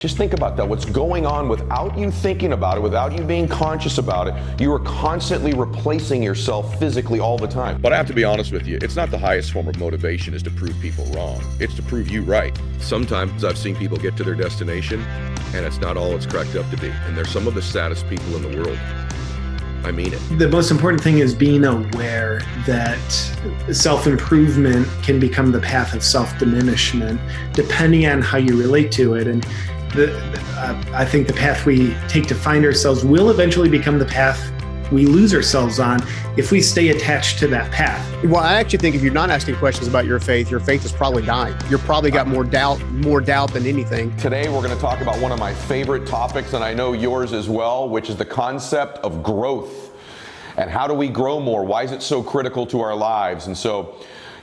Just think about that. What's going on without you thinking about it, without you being conscious about it, you are constantly replacing yourself physically all the time. But I have to be honest with you, it's not the highest form of motivation is to prove people wrong. It's to prove you right. Sometimes I've seen people get to their destination and it's not all it's cracked up to be. And they're some of the saddest people in the world. I mean it. The most important thing is being aware that self-improvement can become the path of self-diminishment, depending on how you relate to it. And I think the path we take to find ourselves will eventually become the path we lose ourselves on if we stay attached to that path. Well, I actually think if you're not asking questions about your faith is probably dying. You're probably got more doubt than anything. Today, we're going to talk about one of my favorite topics, and I know yours as well, which is the concept of growth. And how do we grow more? Why is it so critical to our lives? And so,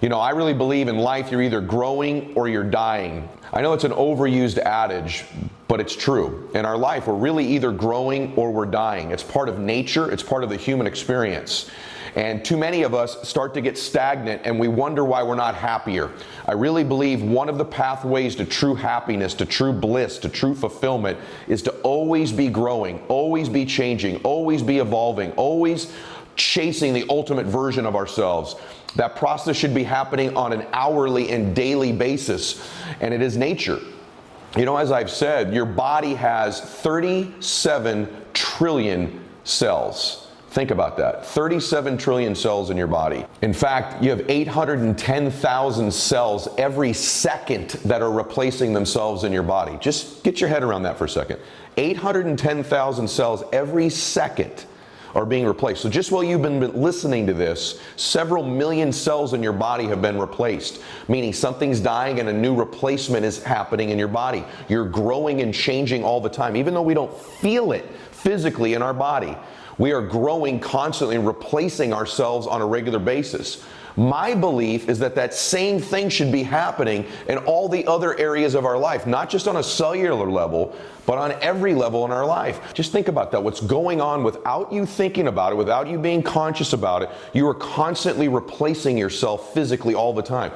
I really believe in life, you're either growing or you're dying. I know it's an overused adage, but it's true. In our life, we're really either growing or we're dying. It's part of nature. It's part of the human experience. And too many of us start to get stagnant and we wonder why we're not happier. I really believe one of the pathways to true happiness, to true bliss, to true fulfillment is to always be growing, always be changing, always be evolving, always chasing the ultimate version of ourselves. That process should be happening on an hourly and daily basis, and it is nature. As I've said, your body has 37 trillion cells. Think about that. 37 trillion cells in your body. In fact, you have 810,000 cells every second that are replacing themselves in your body. Just get your head around that for a second. 810,000 cells every second are being replaced. So just while you've been listening to this, several million cells in your body have been replaced, meaning something's dying and a new replacement is happening in your body. You're growing and changing all the time. Even though we don't feel it physically in our body, we are growing constantly and replacing ourselves on a regular basis. My belief is that that same thing should be happening in all the other areas of our life, not just on a cellular level, but on every level in our life. Just think about that. What's going on without you thinking about it, without you being conscious about it, you are constantly replacing yourself physically all the time.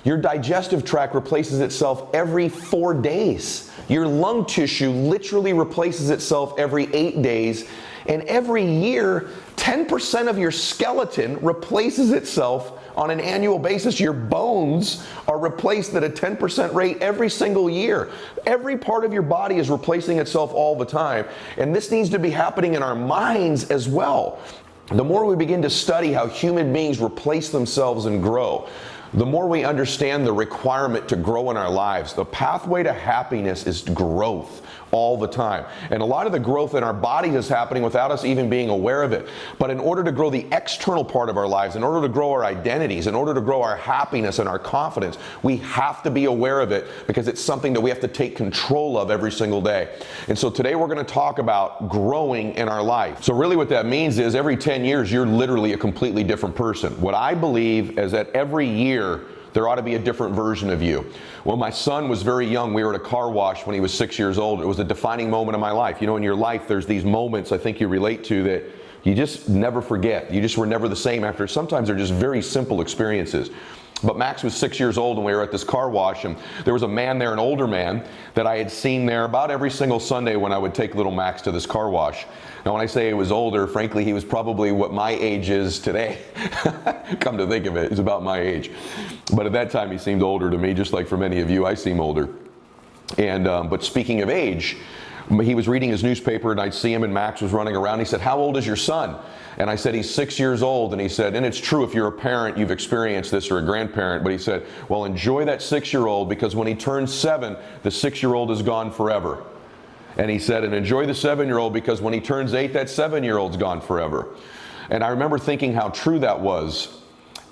Your digestive tract replaces itself every 4 days. Your lung tissue literally replaces itself every 8 days. And every year, 10% of your skeleton replaces itself on an annual basis. Your bones are replaced at a 10% rate every single year. Every part of your body is replacing itself all the time. And this needs to be happening in our minds as well. The more we begin to study how human beings replace themselves and grow, the more we understand the requirement to grow in our lives. The pathway to happiness is growth all the time. And a lot of the growth in our bodies is happening without us even being aware of it. But in order to grow the external part of our lives, in order to grow our identities, in order to grow our happiness and our confidence, we have to be aware of it because it's something that we have to take control of every single day. And so today we're going to talk about growing in our life. So really what that means is every 10 years, you're literally a completely different person. What I believe is that every year, there ought to be a different version of you. When my son was very young, we were at a car wash when he was 6 years old. It was a defining moment of my life. In your life, there's these moments I think you relate to that you just never forget. You just were never the same after. Sometimes they're just very simple experiences. But Max was 6 years old and we were at this car wash, and there was a man there, an older man, that I had seen there about every single Sunday when I would take little Max to this car wash. Now, when I say he was older, frankly, he was probably what my age is today. Come to think of it, he's about my age. But at that time, he seemed older to me, just like for many of you, I seem older. And but speaking of age, he was reading his newspaper and I'd see him and Max was running around. He said, "How old is your son?" And I said, "He's 6 years old." And he said, and it's true, if you're a parent, you've experienced this, or a grandparent, but he said, "Well, enjoy that 6-year-old because when he turns 7, the 6-year-old is gone forever." And he said, "And enjoy the 7-year-old because when he turns 8, that 7-year-old's gone forever." And I remember thinking how true that was.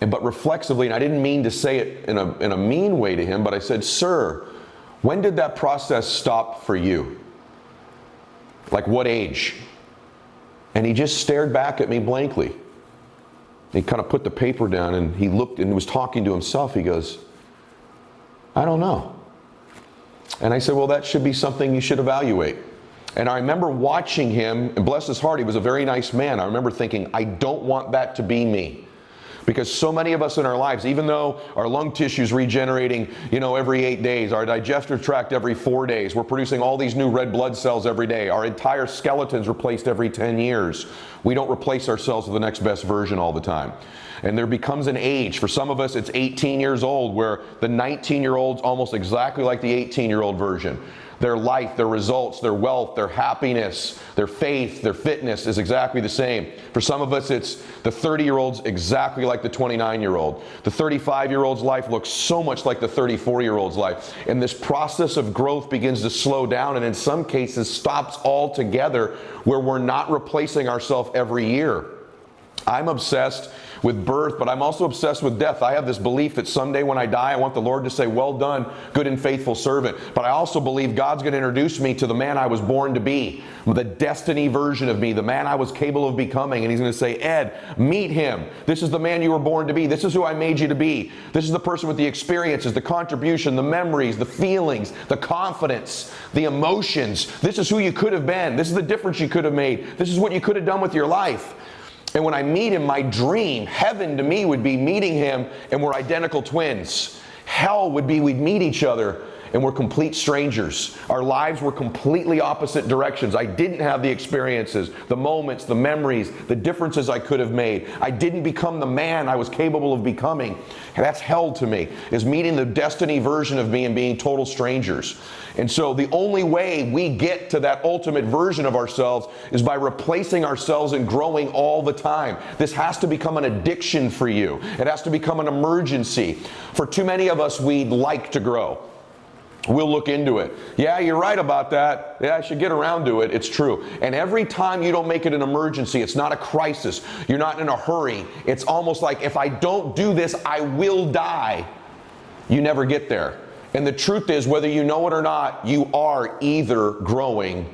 But reflexively, and I didn't mean to say it in a mean way to him, but I said, "Sir, when did that process stop for you? Like what age?" And he just stared back at me blankly. He kind of put the paper down and he looked and was talking to himself. He goes, "I don't know." And I said, "Well, that should be something you should evaluate." And I remember watching him, and bless his heart, he was a very nice man. I remember thinking, I don't want that to be me. Because so many of us in our lives, even though our lung tissue is regenerating, every 8 days, our digestive tract every 4 days, we're producing all these new red blood cells every day, our entire skeleton's replaced every 10 years. We don't replace ourselves with the next best version all the time. And there becomes an age. For some of us, it's 18 years old, where the 19-year-old's almost exactly like the 18-year-old version. Their life, their results, their wealth, their happiness, their faith, their fitness is exactly the same. For some of us, it's the 30-year-old's exactly like the 29-year-old. The 35-year-old's life looks so much like the 34-year-old's life. And this process of growth begins to slow down, and in some cases stops altogether, where we're not replacing ourselves every year. I'm obsessed with birth, but I'm also obsessed with death. I have this belief that someday when I die, I want the Lord to say, "Well done, good and faithful servant." But I also believe God's going to introduce me to the man I was born to be, the destiny version of me, the man I was capable of becoming. And he's going to say, "Ed, meet him. This is the man you were born to be. This is who I made you to be. This is the person with the experiences, the contribution, the memories, the feelings, the confidence, the emotions. This is who you could have been. This is the difference you could have made. This is what you could have done with your life." And when I meet him, my dream, heaven to me would be meeting him and we're identical twins. Hell would be we'd meet each other and we're complete strangers. Our lives were completely opposite directions. I didn't have the experiences, the moments, the memories, the differences I could have made. I didn't become the man I was capable of becoming. And that's hell to me, is meeting the destiny version of me and being total strangers. And so the only way we get to that ultimate version of ourselves is by replacing ourselves and growing all the time. This has to become an addiction for you. It has to become an emergency. For too many of us, we like to grow. We'll look into it. Yeah, you're right about that. Yeah, I should get around to it. It's true. And every time you don't make it an emergency, it's not a crisis. You're not in a hurry. It's almost like, if I don't do this, I will die. You never get there. And the truth is, whether you know it or not, you are either growing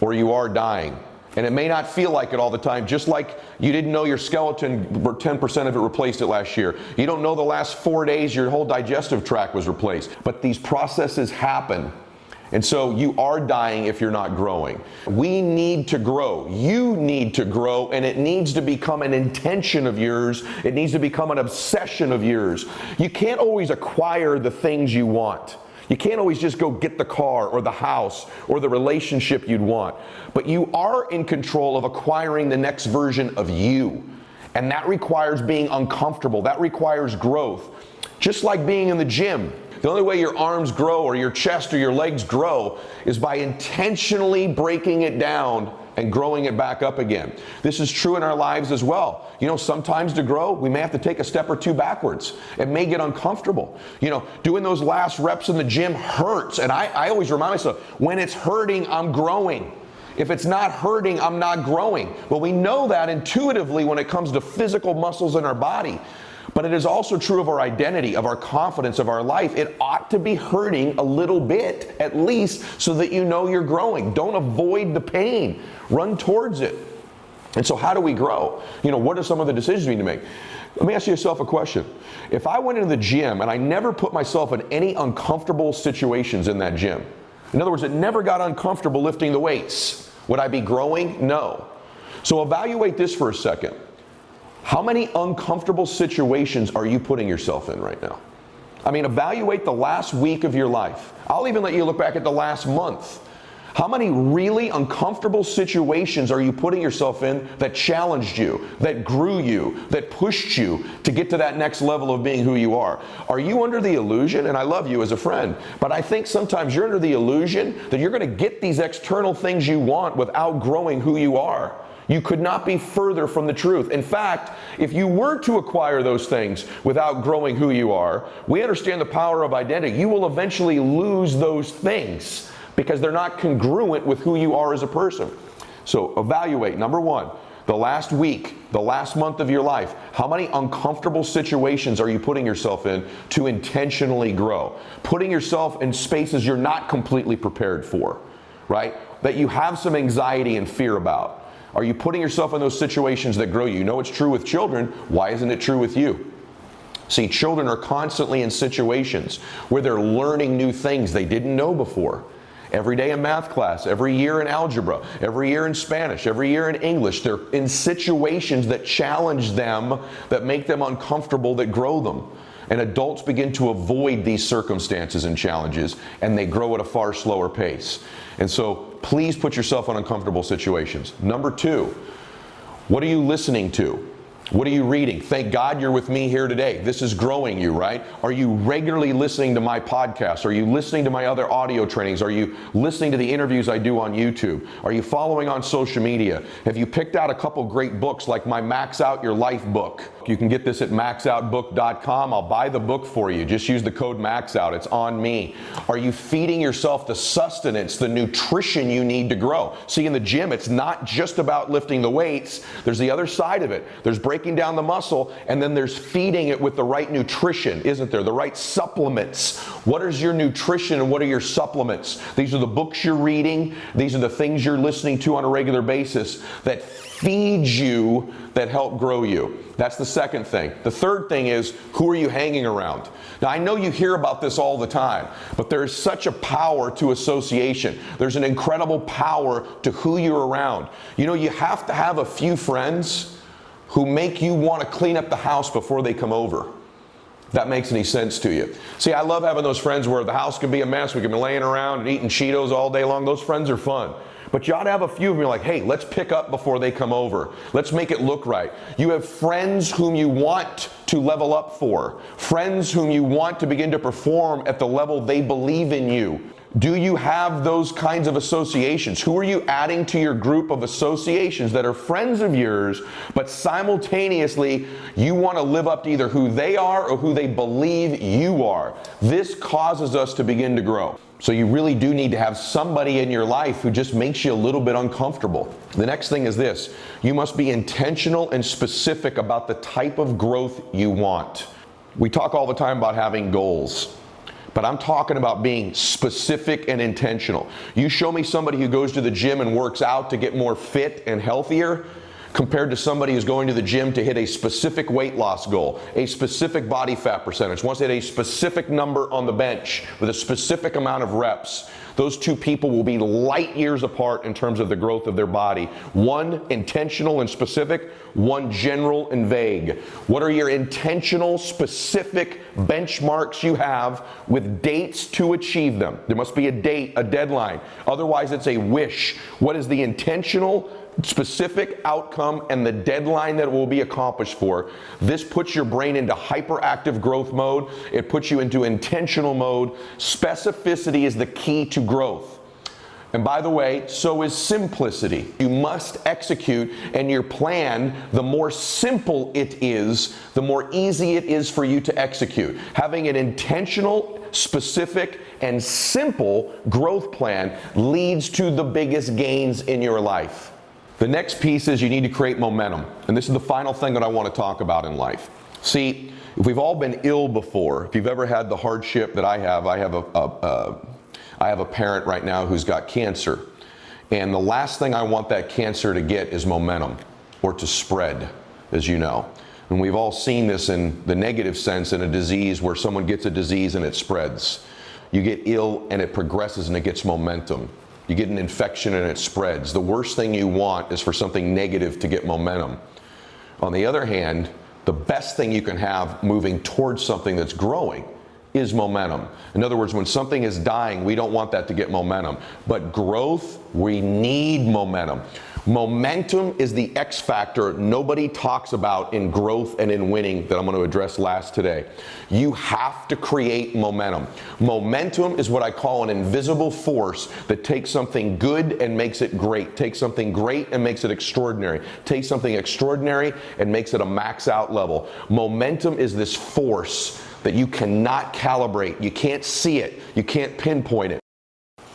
or you are dying. And it may not feel like it all the time, just like you didn't know your skeleton, 10% of it replaced it last year. You don't know the last 4 days your whole digestive tract was replaced. But these processes happen. And so you are dying if you're not growing. We need to grow. You need to grow, and it needs to become an intention of yours. It needs to become an obsession of yours. You can't always acquire the things you want. You can't always just go get the car or the house or the relationship you'd want. But you are in control of acquiring the next version of you. And that requires being uncomfortable. That requires growth. Just like being in the gym. The only way your arms grow or your chest or your legs grow is by intentionally breaking it down and growing it back up again. This is true in our lives as well. Sometimes to grow, we may have to take a step or two backwards. It may get uncomfortable. Doing those last reps in the gym hurts. And I always remind myself, when it's hurting, I'm growing. If it's not hurting, I'm not growing. Well, we know that intuitively when it comes to physical muscles in our body. But it is also true of our identity, of our confidence, of our life. It ought to be hurting a little bit, at least, so that you know you're growing. Don't avoid the pain. Run towards it. And so how do we grow? What are some of the decisions we need to make? Let me ask yourself a question. If I went into the gym and I never put myself in any uncomfortable situations in that gym, in other words, it never got uncomfortable lifting the weights, would I be growing? No. So evaluate this for a second. How many uncomfortable situations are you putting yourself in right now? Evaluate the last week of your life. I'll even let you look back at the last month. How many really uncomfortable situations are you putting yourself in that challenged you, that grew you, that pushed you to get to that next level of being who you are? Are you under the illusion, and I love you as a friend, but I think sometimes you're under the illusion that you're going to get these external things you want without growing who you are. You could not be further from the truth. In fact, if you were to acquire those things without growing who you are, we understand the power of identity. You will eventually lose those things because they're not congruent with who you are as a person. So evaluate, number one, the last week, the last month of your life. How many uncomfortable situations are you putting yourself in to intentionally grow? Putting yourself in spaces you're not completely prepared for, right? That you have some anxiety and fear about. Are you putting yourself in those situations that grow you? You know it's true with children. Why isn't it true with you? See, children are constantly in situations where they're learning new things they didn't know before. Every day in math class, every year in algebra, every year in Spanish, every year in English. They're in situations that challenge them, that make them uncomfortable, that grow them. And adults begin to avoid these circumstances and challenges, and they grow at a far slower pace. And so please put yourself in uncomfortable situations. Number 2, what are you listening to? What are you reading? Thank God you're with me here today. This is growing you, right? Are you regularly listening to my podcast? Are you listening to my other audio trainings? Are you listening to the interviews I do on YouTube? Are you following on social media? Have you picked out a couple great books like my Max Out Your Life book? You can get this at maxoutbook.com. I'll buy the book for you. Just use the code MAXOUT. It's on me. Are you feeding yourself the sustenance, the nutrition you need to grow? See, in the gym, it's not just about lifting the weights. There's the other side of it. There's breaking down the muscle, and then there's feeding it with the right nutrition, isn't there? The right supplements. What is your nutrition and what are your supplements? These are the books you're reading. These are the things you're listening to on a regular basis that feed you, that help grow you. That's the second thing. The third thing is, who are you hanging around? Now, I know you hear about this all the time, but there is such a power to association. There's an incredible power to who you're around. You know, you have to have a few friends who make you want to clean up the house before they come over. If that makes any sense to you. See, I love having those friends where the house can be a mess. We can be laying around and eating Cheetos all day long. Those friends are fun. But you ought to have a few of them. You're like, hey, let's pick up before they come over. Let's make it look right. You have friends whom you want to level up for. Friends whom you want to begin to perform at the level they believe in you. Do you have those kinds of associations? Who are you adding to your group of associations that are friends of yours, but simultaneously you want to live up to either who they are or who they believe you are? This causes us to begin to grow. So you really do need to have somebody in your life who just makes you a little bit uncomfortable. The next thing is this: you must be intentional and specific about the type of growth you want. We talk all the time about having goals, but I'm talking about being specific and intentional. You show me somebody who goes to the gym and works out to get more fit and healthier, compared to somebody who's going to the gym to hit a specific weight loss goal, a specific body fat percentage, wants to hit a specific number on the bench with a specific amount of reps. Those two people will be light years apart in terms of the growth of their body. One intentional and specific, one general and vague. What are your intentional, specific benchmarks you have with dates to achieve them? There must be a date, a deadline. Otherwise, it's a wish. What is the intentional, specific outcome and the deadline that it will be accomplished for? This puts your brain into hyperactive growth mode. It puts you into intentional mode. Specificity is the key to growth. And by the way, so is simplicity. You must execute, and your plan, the more simple it is, the more easy it is for you to execute. Having an intentional, specific, and simple growth plan leads to the biggest gains in your life. The next piece is you need to create momentum. And this is the final thing that I want to talk about in life. See, if we've all been ill before, if you've ever had the hardship that I have a parent right now who's got cancer. And the last thing I want that cancer to get is momentum, or to spread, as you know. And we've all seen this in the negative sense in a disease where someone gets a disease and it spreads. You get ill and it progresses and it gets momentum. You get an infection and it spreads. The worst thing you want is for something negative to get momentum. On the other hand, the best thing you can have moving towards something that's growing is momentum. In other words, when something is dying, we don't want that to get momentum. But growth, we need momentum. Momentum is the X factor nobody talks about in growth and in winning that I'm going to address last today. You have to create momentum. Momentum is what I call an invisible force that takes something good and makes it great. Takes something great and makes it extraordinary. Takes something extraordinary and makes it a max out level. Momentum is this force that you cannot calibrate. You can't see it. You can't pinpoint it.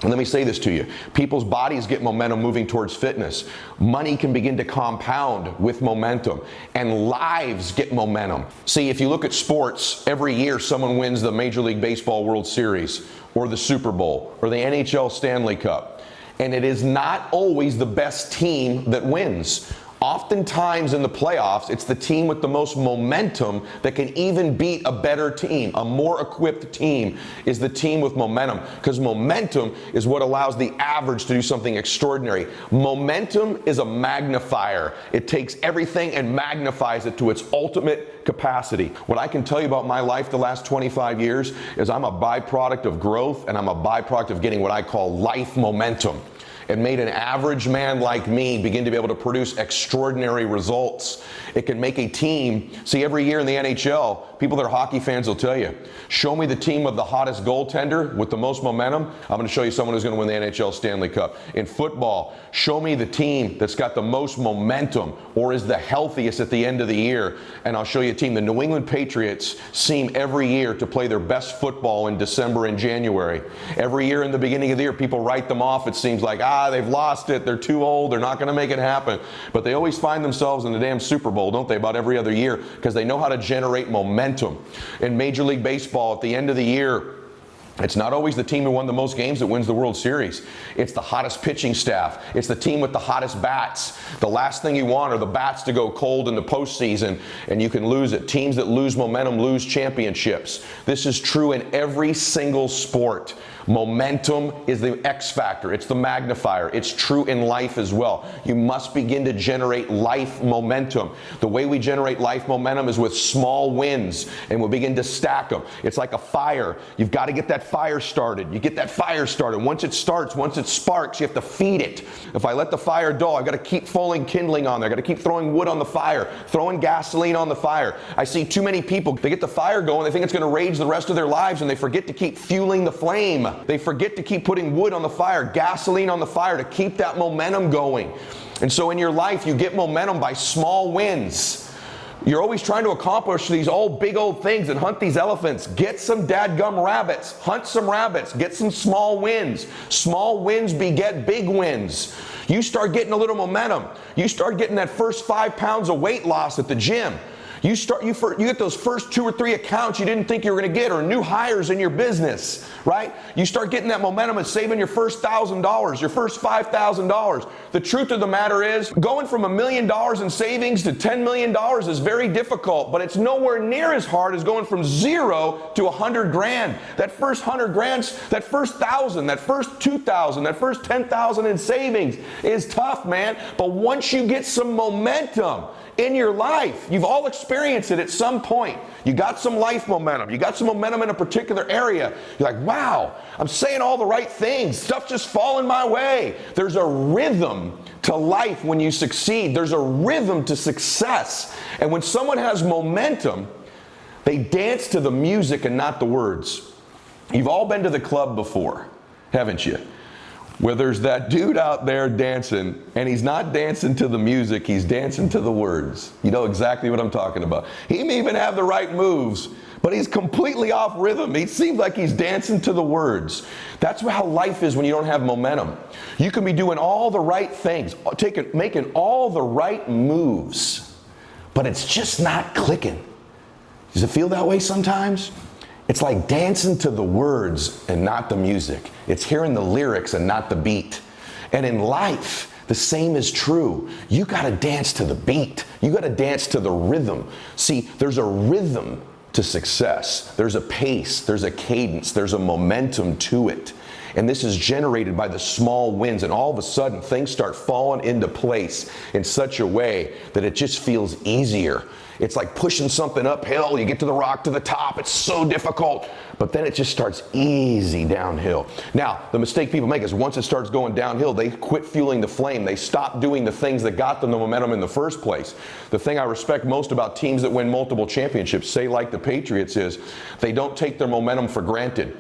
And let me say this to you. People's bodies get momentum moving towards fitness. Money can begin to compound with momentum. And lives get momentum. See, if you look at sports, every year someone wins the Major League Baseball World Series, or the Super Bowl, or the NHL Stanley Cup. And it is not always the best team that wins. Oftentimes in the playoffs, it's the team with the most momentum that can even beat a better team. A more equipped team is the team with momentum, because momentum is what allows the average to do something extraordinary. Momentum is a magnifier. It takes everything and magnifies it to its ultimate capacity. What I can tell you about my life the last 25 years is I'm a byproduct of growth, and I'm a byproduct of getting what I call life momentum. It made an average man like me begin to be able to produce extraordinary results. It can make a team, see, every year in the NHL, people that are hockey fans will tell you, show me the team of the hottest goaltender with the most momentum, I'm going to show you someone who's going to win the NHL Stanley Cup. In football, show me the team that's got the most momentum or is the healthiest at the end of the year, and I'll show you a team. The New England Patriots seem every year to play their best football in December and January. Every year in the beginning of the year, people write them off. It seems like, they've lost it, they're too old, they're not going to make it happen. But they always find themselves in the damn Super Bowl, don't they, about every other year, because they know how to generate momentum. In Major League Baseball, at the end of the year, it's not always the team who won the most games that wins the World Series. It's the hottest pitching staff. It's the team with the hottest bats. The last thing you want are the bats to go cold in the postseason, and you can lose it. Teams that lose momentum lose championships. This is true in every single sport. Momentum is the X factor. It's the magnifier. It's true in life as well. You must begin to generate life momentum. The way we generate life momentum is with small wins, and we'll begin to stack them. It's like a fire. You've got to get that fire started. You get that fire started. Once it starts, once it sparks, you have to feed it. If I let the fire dull, I've got to keep throwing kindling on there. I've got to keep throwing wood on the fire, throwing gasoline on the fire. I see too many people, they get the fire going, they think it's going to rage the rest of their lives, and they forget to keep fueling the flame. They forget to keep putting wood on the fire, gasoline on the fire to keep that momentum going. And so in your life, you get momentum by small wins. You're always trying to accomplish these big old things and hunt these elephants. Get some dadgum rabbits. Hunt some rabbits. Get some small wins. Small wins beget big wins. You start getting a little momentum. You start getting that first 5 pounds of weight loss at the gym. You get those first 2 or 3 accounts you didn't think you were going to get, or new hires in your business, right? You start getting that momentum and saving your first $1,000, your first $5,000. The truth of the matter is, going from $1 million in savings to $10 million is very difficult, but it's nowhere near as hard as going from 0 to 100 grand. That first 100 grand, that first 1,000, that first 2,000, that first 10,000 in savings is tough, man. But once you get some momentum in your life, you've all experienced it at some point. You got some life momentum. You got some momentum in a particular area. You're like, wow, I'm saying all the right things. Stuff just falling my way. There's a rhythm to life when you succeed. There's a rhythm to success. And when someone has momentum, they dance to the music and not the words. You've all been to the club before, haven't you? Where there's that dude out there dancing, and he's not dancing to the music, he's dancing to the words. You know exactly what I'm talking about. He may even have the right moves, but he's completely off rhythm. He seems like he's dancing to the words. That's how life is when you don't have momentum. You can be doing all the right things, making all the right moves, but it's just not clicking. Does it feel that way sometimes? It's like dancing to the words and not the music. It's hearing the lyrics and not the beat. And in life, the same is true. You got to dance to the beat. You got to dance to the rhythm. See, there's a rhythm to success. There's a pace, there's a cadence, there's a momentum to it. And this is generated by the small wins, and all of a sudden things start falling into place in such a way that it just feels easier. It's like pushing something uphill. You get to the rock to the top. It's so difficult. But then it just starts easy downhill. Now, the mistake people make is once it starts going downhill, they quit fueling the flame. They stop doing the things that got them the momentum in the first place. The thing I respect most about teams that win multiple championships, say like the Patriots, is they don't take their momentum for granted.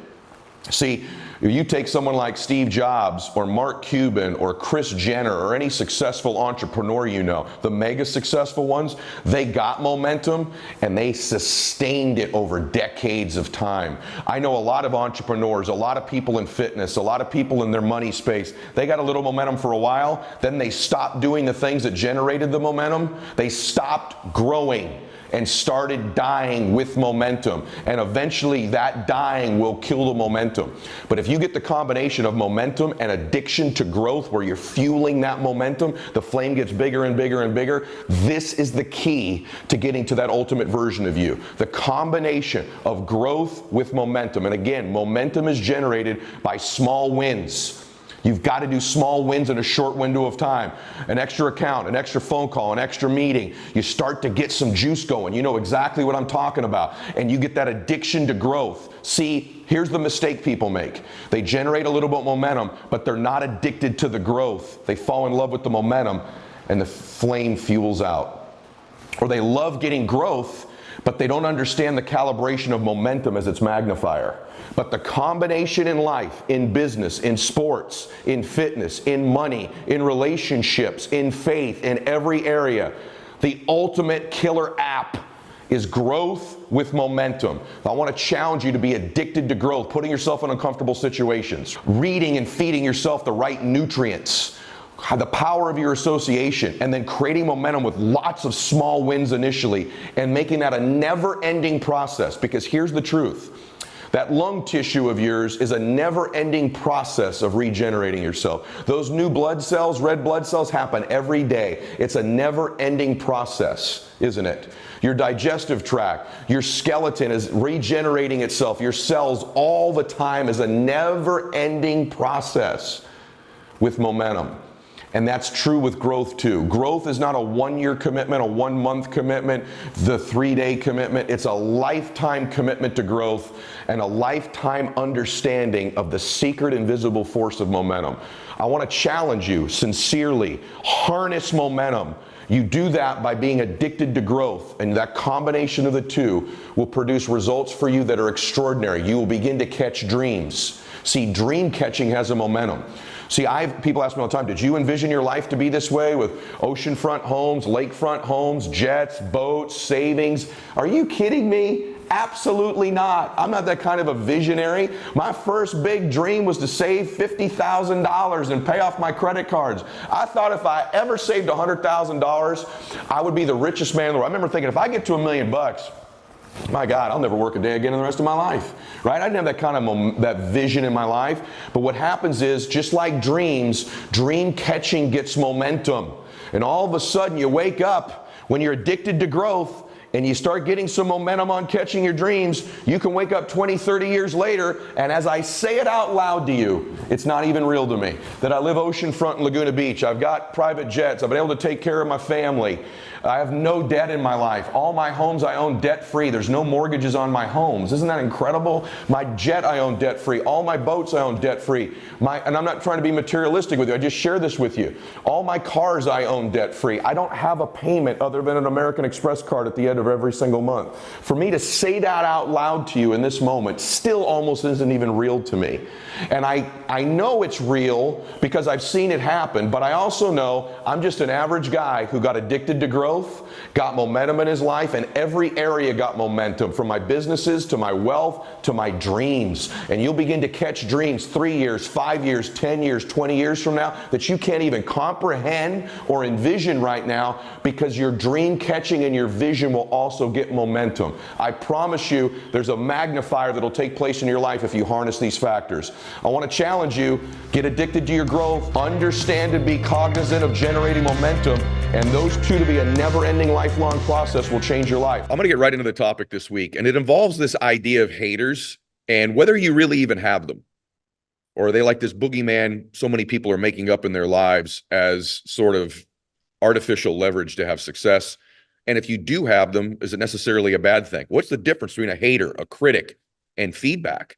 See, you take someone like Steve Jobs or Mark Cuban or Kris Jenner or any successful entrepreneur you know, the mega successful ones, they got momentum and they sustained it over decades of time. I know a lot of entrepreneurs, a lot of people in fitness, a lot of people in their money space, they got a little momentum for a while, then they stopped doing the things that generated the momentum. They stopped growing and started dying with momentum. And eventually that dying will kill the momentum. But if you get the combination of momentum and addiction to growth where you're fueling that momentum, the flame gets bigger and bigger and bigger. This is the key to getting to that ultimate version of you. The combination of growth with momentum. And again, momentum is generated by small wins. You've got to do small wins in a short window of time. An extra account, an extra phone call, an extra meeting. You start to get some juice going. You know exactly what I'm talking about. And you get that addiction to growth. See, here's the mistake people make. They generate a little bit of momentum, but they're not addicted to the growth. They fall in love with the momentum and the flame fuels out. Or they love getting growth, but they don't understand the calibration of momentum as its magnifier. But the combination in life, in business, in sports, in fitness, in money, in relationships, in faith, in every area, the ultimate killer app is growth with momentum. I want to challenge you to be addicted to growth, putting yourself in uncomfortable situations, reading and feeding yourself the right nutrients, the power of your association, and then creating momentum with lots of small wins initially and making that a never-ending process. Because here's the truth. That lung tissue of yours is a never-ending process of regenerating yourself. Those new blood cells, red blood cells, happen every day. It's a never-ending process, isn't it? Your digestive tract, your skeleton is regenerating itself. Your cells all the time is a never-ending process with momentum. And that's true with growth too. Growth is not a one-year commitment, a one-month commitment, the 3-day commitment. It's a lifetime commitment to growth and a lifetime understanding of the secret invisible force of momentum. I want to challenge you sincerely. Harness momentum. You do that by being addicted to growth, and that combination of the two will produce results for you that are extraordinary. You will begin to catch dreams. See, dream catching has a momentum. See, people ask me all the time, did you envision your life to be this way with oceanfront homes, lakefront homes, jets, boats, savings? Are you kidding me? Absolutely not. I'm not that kind of a visionary. My first big dream was to save $50,000 and pay off my credit cards. I thought if I ever saved $100,000, I would be the richest man in the world. I remember thinking, if I get to $1 million, my God, I'll never work a day again in the rest of my life, right? I didn't have that kind of that vision in my life. But what happens is, just like dreams, dream catching gets momentum. And all of a sudden you wake up when you're addicted to growth and you start getting some momentum on catching your dreams. You can wake up 20, 30 years later, and as I say it out loud to you, it's not even real to me, that I live oceanfront in Laguna Beach. I've got private jets. I've been able to take care of my family. I have no debt in my life. All my homes I own debt-free. There's no mortgages on my homes. Isn't that incredible? My jet I own debt-free. All my boats I own debt-free. And I'm not trying to be materialistic with you. I just share this with you. All my cars I own debt-free. I don't have a payment other than an American Express card at the end of every single month. For me to say that out loud to you in this moment still almost isn't even real to me. And I know it's real because I've seen it happen, but I also know I'm just an average guy who got addicted to growth, got momentum in his life, and every area got momentum, from my businesses to my wealth to my dreams. And you'll begin to catch dreams 3 years, 5 years, 10 years, 20 years from now that you can't even comprehend or envision right now, because your dream catching and your vision will also get momentum. I promise you there's a magnifier that'll take place in your life if you harness these factors. I want to challenge you, get addicted to your growth, understand and be cognizant of generating momentum, and those two to be a never-ending lifelong process will change your life. I'm going to get right into the topic this week, and it involves this idea of haters and whether you really even have them. Or are they like this boogeyman so many people are making up in their lives as sort of artificial leverage to have success? And if you do have them, is it necessarily a bad thing? What's the difference between a hater, a critic, and feedback?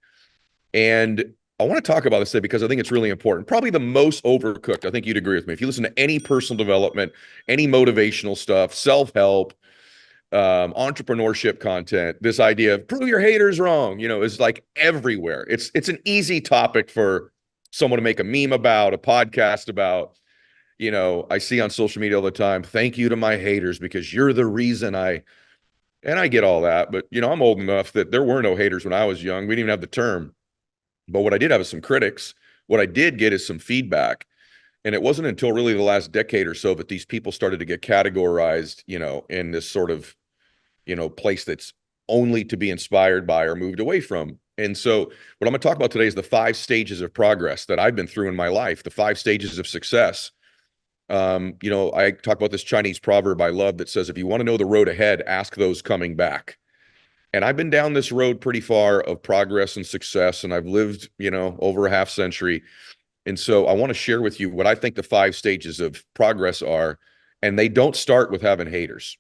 And I want to talk about this today because I think it's really important. Probably the most overcooked. I think you'd agree with me. If you listen to any personal development, any motivational stuff, self-help, entrepreneurship content, this idea of prove your haters wrong, is like everywhere. It's an easy topic for someone to make a meme about, a podcast about. I see on social media all the time, thank you to my haters because you're the reason and I get all that, but I'm old enough that there were no haters when I was young. We didn't even have the term. But what I did have is some critics. What I did get is some feedback. And it wasn't until really the last decade or so that these people started to get categorized, in this sort of, place that's only to be inspired by or moved away from And so what I'm going to talk about today is the 5 stages of progress that I've been through in my life, the 5 stages of success. I talk about this Chinese proverb I love that says, if you want to know the road ahead, ask those coming back. And I've been down this road pretty far of progress and success, and I've lived, over a half century. And so I want to share with you what I think the 5 stages of progress are, and they don't start with having haters.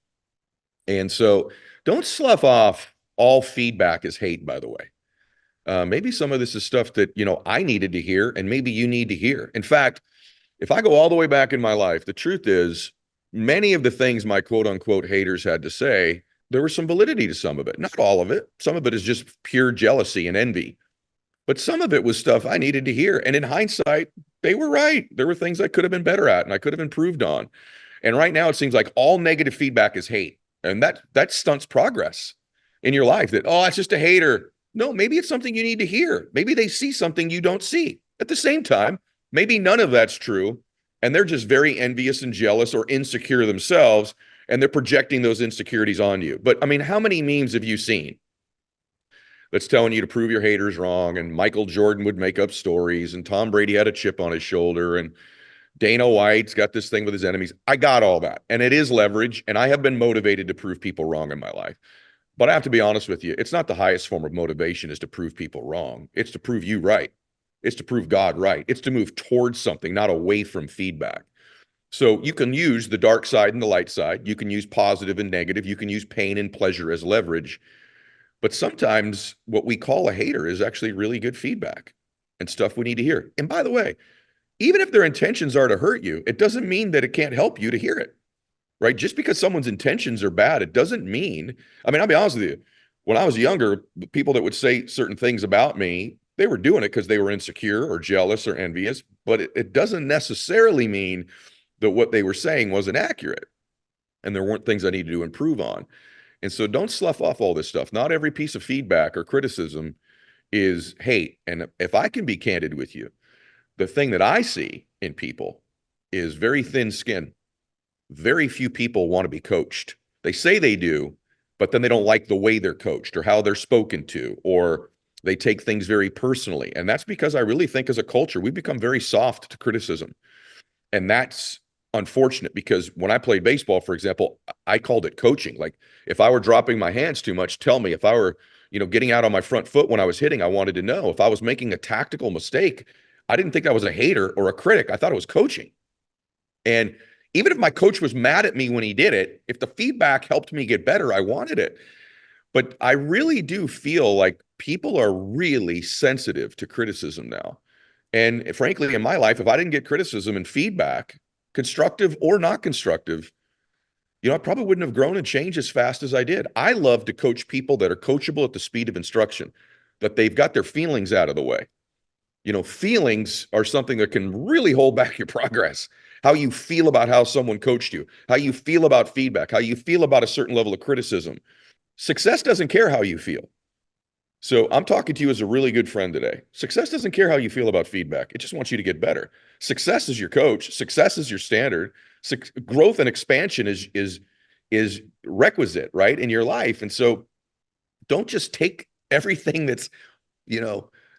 And so don't slough off all feedback as hate, by the way. Maybe some of this is stuff that, I needed to hear, and maybe you need to hear. In fact, if I go all the way back in my life, the truth is many of the things my quote unquote haters had to say, there was some validity to some of it. Not all of it. Some of it is just pure jealousy and envy. But some of it was stuff I needed to hear. And in hindsight, they were right. There were things I could have been better at and I could have improved on. And right now it seems like all negative feedback is hate. And that stunts progress in your life. That, oh, it's just a hater. No, maybe it's something you need to hear. Maybe they see something you don't see. At the same time, maybe none of that's true. And they're just very envious and jealous or insecure themselves. And they're projecting those insecurities on you. But I mean, how many memes have you seen that's telling you to prove your haters wrong? And Michael Jordan would make up stories, and Tom Brady had a chip on his shoulder, and Dana White's got this thing with his enemies. I got all that. And it is leverage. And I have been motivated to prove people wrong in my life. But I have to be honest with you. It's not the highest form of motivation is to prove people wrong. It's to prove you right. It's to prove God right. It's to move towards something, not away from feedback. So you can use the dark side and the light side. You can use positive and negative. You can use pain and pleasure as leverage. But sometimes what we call a hater is actually really good feedback and stuff we need to hear. And by the way, even if their intentions are to hurt you, it doesn't mean that it can't help you to hear it, right? Just because someone's intentions are bad, it doesn't mean, I'll be honest with you. When I was younger, the people that would say certain things about me, they were doing it because they were insecure or jealous or envious, but it doesn't necessarily mean that what they were saying wasn't accurate and there weren't things I needed to improve on. And so don't slough off all this stuff. Not every piece of feedback or criticism is hate. And if I can be candid with you, the thing that I see in people is very thin skin. Very few people want to be coached. They say they do, but then they don't like the way they're coached or how they're spoken to, or they take things very personally. And that's because I really think as a culture, we've become very soft to criticism. And that's unfortunate because when I played baseball, for example, I called it coaching. Like if I were dropping my hands too much, tell me. If I were, getting out on my front foot when I was hitting, I wanted to know. If I was making a tactical mistake, I didn't think I was a hater or a critic. I thought it was coaching. And even if my coach was mad at me when he did it, if the feedback helped me get better, I wanted it. But I really do feel like people are really sensitive to criticism now. And frankly, in my life, if I didn't get criticism and feedback, constructive or not constructive, I probably wouldn't have grown and changed as fast as I did. I love to coach people that are coachable at the speed of instruction, that they've got their feelings out of the way. Feelings are something that can really hold back your progress. How you feel about how someone coached you, how you feel about feedback, how you feel about a certain level of criticism. Success doesn't care how you feel. So I'm talking to you as a really good friend today. Success doesn't care how you feel about feedback. It just wants you to get better. Success is your coach. Success is your standard. Growth and expansion is requisite, right, in your life. And so don't just take everything that's,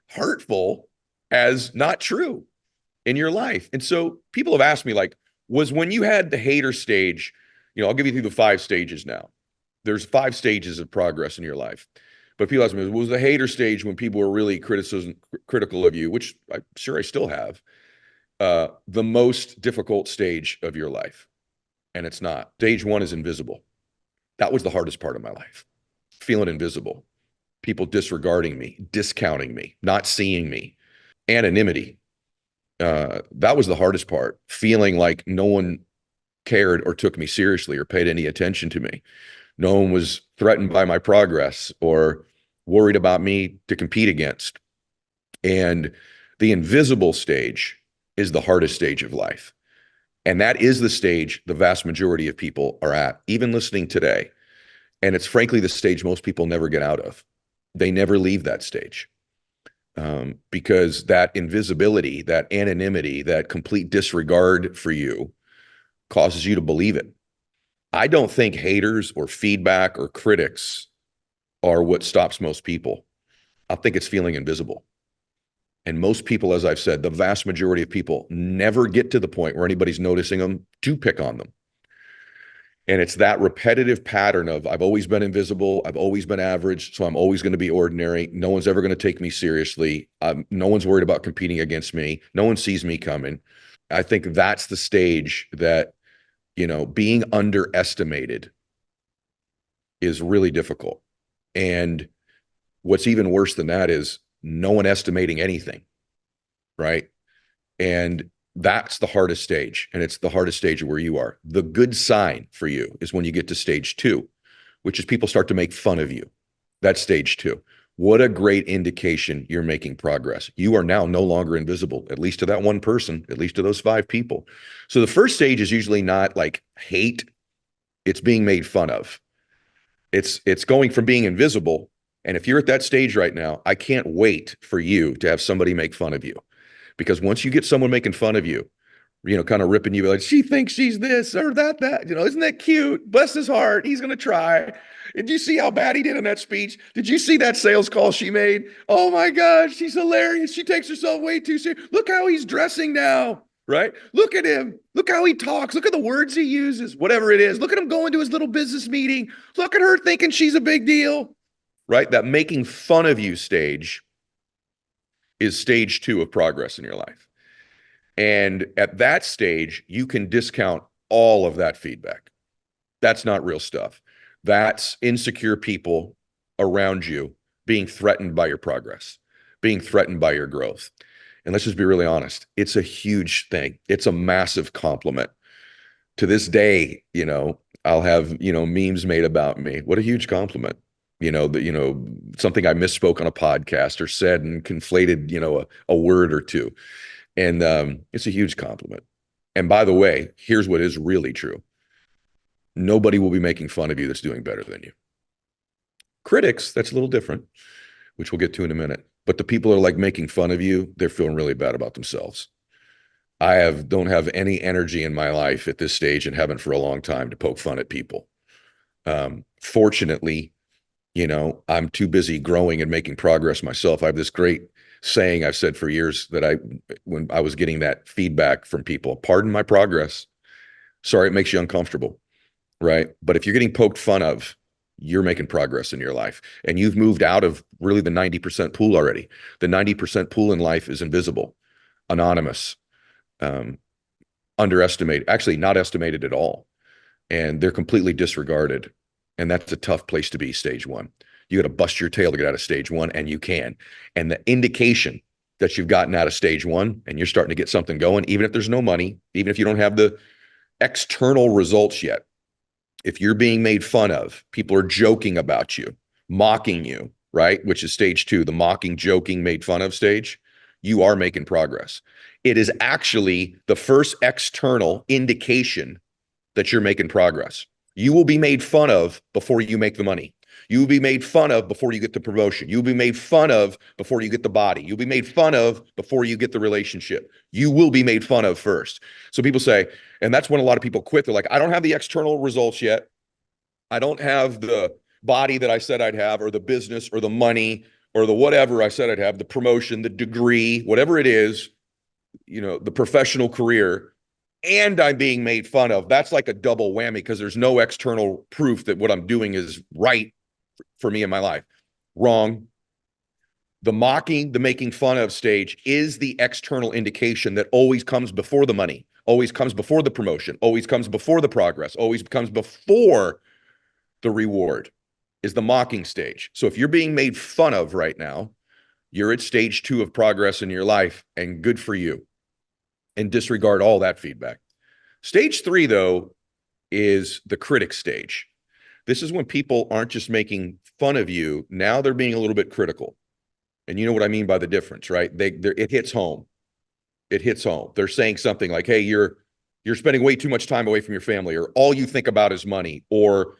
hurtful as not true in your life. And so people have asked me, like, was when you had the hater stage, I'll give you through the 5 stages now. There's 5 stages of progress in your life. But people ask me, was the hater stage when people were really critical of you, which I'm sure I still have, the most difficult stage of your life? And it's not. Stage 1 is invisible. That was the hardest part of my life. Feeling invisible. People disregarding me, discounting me, not seeing me. Anonymity. That was the hardest part. Feeling like no one cared or took me seriously or paid any attention to me. No one was threatened by my progress or worried about me to compete against. And the invisible stage is the hardest stage of life. And that is the stage the vast majority of people are at, even listening today. And it's frankly the stage most people never get out of. They never leave that stage. Because that invisibility, that anonymity, that complete disregard for you causes you to believe it. I don't think haters or feedback or critics are what stops most people. I think it's feeling invisible. And most people, as I've said, the vast majority of people never get to the point where anybody's noticing them to pick on them. And it's that repetitive pattern of, I've always been invisible, I've always been average, so I'm always going to be ordinary. No one's ever going to take me seriously. No one's worried about competing against me. No one sees me coming. I think that's the stage that, being underestimated is really difficult. And what's even worse than that is no one estimating anything, right? And that's the hardest stage. And it's the hardest stage of where you are. The good sign for you is when you get to stage 2, which is people start to make fun of you. That's stage 2. What a great indication you're making progress. You are now no longer invisible, at least to that one person, at least to those 5 people. So the first stage is usually not like hate. It's being made fun of. It's going from being invisible. And if you're at that stage right now, I can't wait for you to have somebody make fun of you. Because once you get someone making fun of you, kind of ripping you, like, she thinks she's this or that, isn't that cute? Bless his heart. He's going to try. Did you see how bad he did in that speech? Did you see that sales call she made? Oh my gosh, she's hilarious. She takes herself way too serious. Look how he's dressing now, right? Look at him. Look how he talks. Look at the words he uses, whatever it is. Look at him going to his little business meeting. Look at her thinking she's a big deal, right? That making fun of you stage is stage 2 of progress in your life. And at that stage, you can discount all of that feedback. That's not real stuff. That's insecure people around you being threatened by your progress, being threatened by your growth. And let's just be really honest. It's a huge thing. It's a massive compliment. To this day, I'll have, memes made about me. What a huge compliment. Something I misspoke on a podcast or said and conflated, a word or two. And it's a huge compliment. And by the way, here's what is really true. Nobody will be making fun of you that's doing better than you. Critics, that's a little different, which we'll get to in a minute. But the people that are like making fun of you, they're feeling really bad about themselves. I don't have any energy in my life at this stage and haven't for a long time to poke fun at people. Fortunately, I'm too busy growing and making progress myself. I have this great saying I've said for years that when I was getting that feedback from people, pardon my progress. Sorry, it makes you uncomfortable, right? But if you're getting poked fun of, you're making progress in your life. And you've moved out of really the 90% pool already. The 90% pool in life is invisible, anonymous, underestimated, actually not estimated at all. And they're completely disregarded. And that's a tough place to be, stage 1. You got to bust your tail to get out of stage 1, and you can. And the indication that you've gotten out of stage 1 and you're starting to get something going, even if there's no money, even if you don't have the external results yet, if you're being made fun of, people are joking about you, mocking you, right? Which is stage 2, the mocking, joking, made fun of stage. You are making progress. It is actually the first external indication that you're making progress. You will be made fun of before you make the money. You will be made fun of before you get the promotion. You'll be made fun of before you get the body. You'll be made fun of before you get the relationship. You will be made fun of first. So people say, and that's when a lot of people quit. They're like, I don't have the external results yet. I don't have the body that I said I'd have, or the business, or the money, or the whatever I said I'd have, the promotion, the degree, whatever it is, the professional career, and I'm being made fun of. That's like a double whammy because there's no external proof that what I'm doing is right for me in my life. Wrong. The mocking, the making fun of stage is the external indication that always comes before the money, always comes before the promotion, always comes before the progress, always comes before the reward, is the mocking stage. So if you're being made fun of right now, you're at stage 2 of progress in your life, and good for you. And disregard all that feedback. Stage 3, though, is the critic stage. This is when people aren't just making fun of you. Now they're being a little bit critical. And you know what I mean by the difference, right? It hits home. It hits home. They're saying something like, hey, you're spending way too much time away from your family, or all you think about is money, or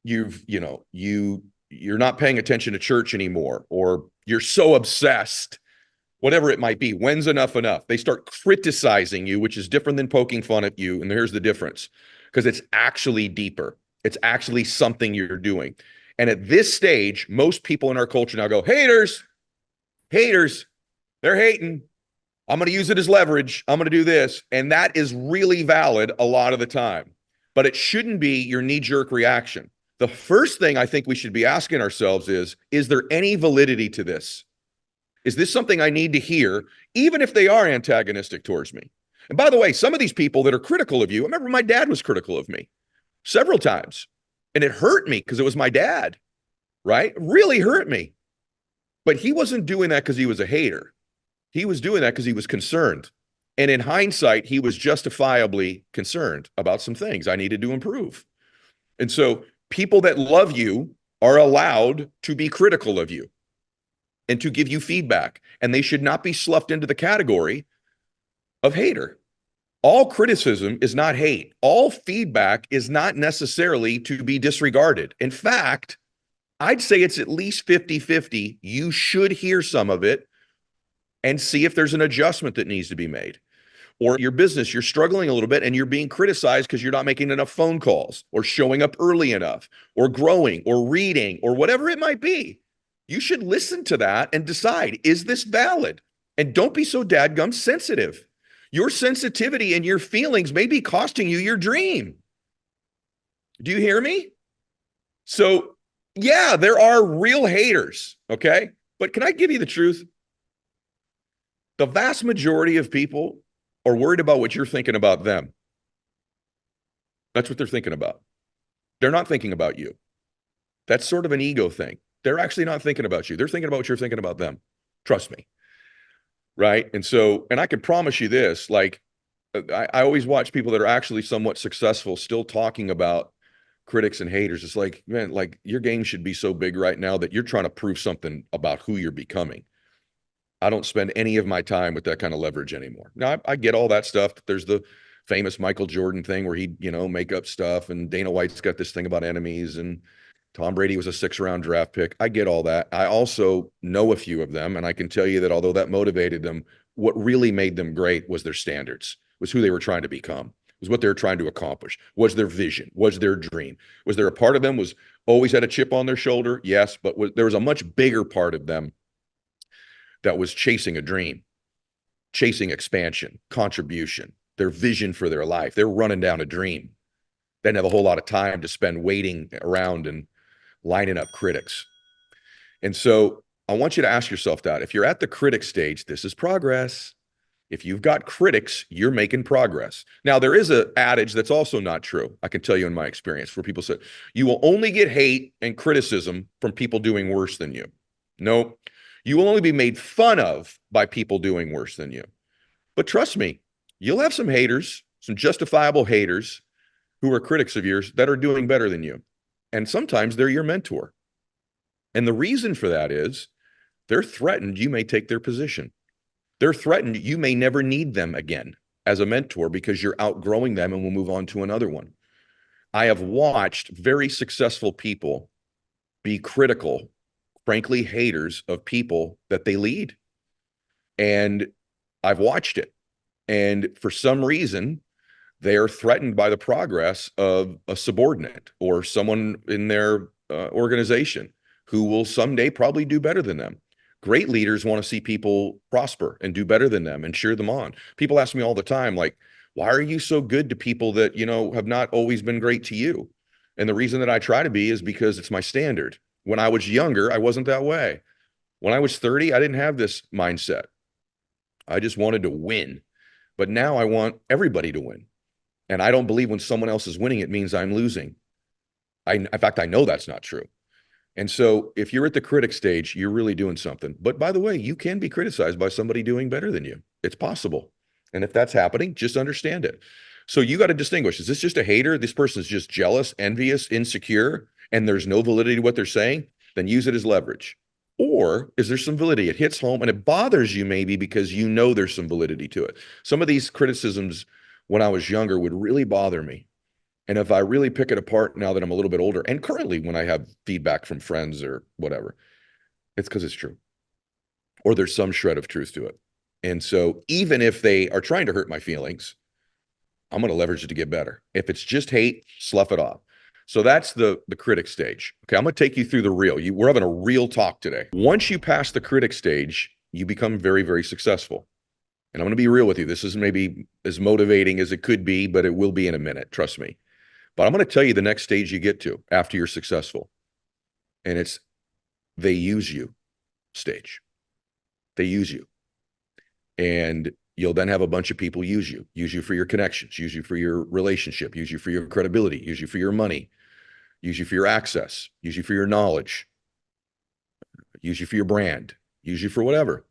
you're not paying attention to church anymore, or you're so obsessed. Whatever it might be, when's enough enough? They start criticizing you, which is different than poking fun at you. And here's the difference, because it's actually deeper. It's actually something you're doing. And at this stage, most people in our culture now go, haters, haters, they're hating. I'm going to use it as leverage. I'm going to do this. And that is really valid a lot of the time. But it shouldn't be your knee-jerk reaction. The first thing I think we should be asking ourselves is there any validity to this? Is this something I need to hear, even if they are antagonistic towards me? And by the way, some of these people that are critical of you, I remember my dad was critical of me several times. And it hurt me because it was my dad, right? It really hurt me. But he wasn't doing that because he was a hater. He was doing that because he was concerned. And in hindsight, he was justifiably concerned about some things I needed to improve. And so people that love you are allowed to be critical of you and to give you feedback. And they should not be sloughed into the category of hater. All criticism is not hate. All feedback is not necessarily to be disregarded. In fact, I'd say it's at least 50-50. You should hear some of it and see if there's an adjustment that needs to be made. Or your business, you're struggling a little bit and you're being criticized because you're not making enough phone calls or showing up early enough or growing or reading or whatever it might be. You should listen to that and decide, is this valid? And don't be so dadgum sensitive. Your sensitivity and your feelings may be costing you your dream. Do you hear me? So, yeah, there are real haters, okay? But can I give you the truth? The vast majority of people are worried about what you're thinking about them. That's what they're thinking about. They're not thinking about you. That's sort of an ego thing. They're actually not thinking about you. They're thinking about what you're thinking about them. Trust me. Right? And so, and I can promise you this, like, I always watch people that are actually somewhat successful still talking about critics and haters. It's like, man, like your game should be so big right now that you're trying to prove something about who you're becoming. I don't spend any of my time with that kind of leverage anymore. Now, I get all that stuff. There's the famous Michael Jordan thing where he, make up stuff, and Dana White's got this thing about enemies, and Tom Brady was a 6th-round draft pick. I get all that. I also know a few of them, and I can tell you that although that motivated them, what really made them great was their standards, was who they were trying to become, was what they were trying to accomplish, was their vision, was their dream. Was there a part of them was always had a chip on their shoulder? Yes, but there was a much bigger part of them that was chasing a dream, chasing expansion, contribution, their vision for their life. They were running down a dream. They didn't have a whole lot of time to spend waiting around and lining up critics. And so I want you to ask yourself that. If you're at the critic stage, this is progress. If you've got critics, you're making progress. Now, there is an adage that's also not true. I can tell you in my experience where people said, you will only get hate and criticism from people doing worse than you. No, you will only be made fun of by people doing worse than you. But trust me, you'll have some haters, some justifiable haters who are critics of yours that are doing better than you. And sometimes they're your mentor. And the reason for that is they're threatened you may take their position. They're threatened you may never need them again as a mentor because you're outgrowing them and will move on to another one. I have watched very successful people be critical, frankly, haters of people that they lead. And I've watched it. And for some reason, they are threatened by the progress of a subordinate or someone in their organization who will someday probably do better than them. Great leaders want to see people prosper and do better than them and cheer them on. People ask me all the time, like, why are you so good to people that, have not always been great to you? And the reason that I try to be is because it's my standard. When I was younger, I wasn't that way. When I was 30, I didn't have this mindset. I just wanted to win. But now I want everybody to win. And I don't believe when someone else is winning, it means I'm losing. In fact, I know that's not true. And so if you're at the critic stage, you're really doing something. But by the way, you can be criticized by somebody doing better than you. It's possible. And if that's happening, just understand it. So you got to distinguish. Is this just a hater? This person is just jealous, envious, insecure, and there's no validity to what they're saying? Then use it as leverage. Or is there some validity? It hits home and it bothers you maybe because there's some validity to it. Some of these criticisms when I was younger would really bother me. And if I really pick it apart now that I'm a little bit older, and currently when I have feedback from friends or whatever, it's because it's true. Or there's some shred of truth to it. And so even if they are trying to hurt my feelings, I'm going to leverage it to get better. If it's just hate, slough it off. So that's the critic stage. Okay, I'm going to take you through the real. We're having a real talk today. Once you pass the critic stage, you become very, very successful. And I'm going to be real with you. This isn't maybe as motivating as it could be, but it will be in a minute. Trust me. But I'm going to tell you the next stage you get to after you're successful. And it's they use you stage. They use you. And you'll then have a bunch of people use you for your connections, use you for your relationship, use you for your credibility, use you for your money, use you for your access, use you for your knowledge, use you for your brand, use you for whatever.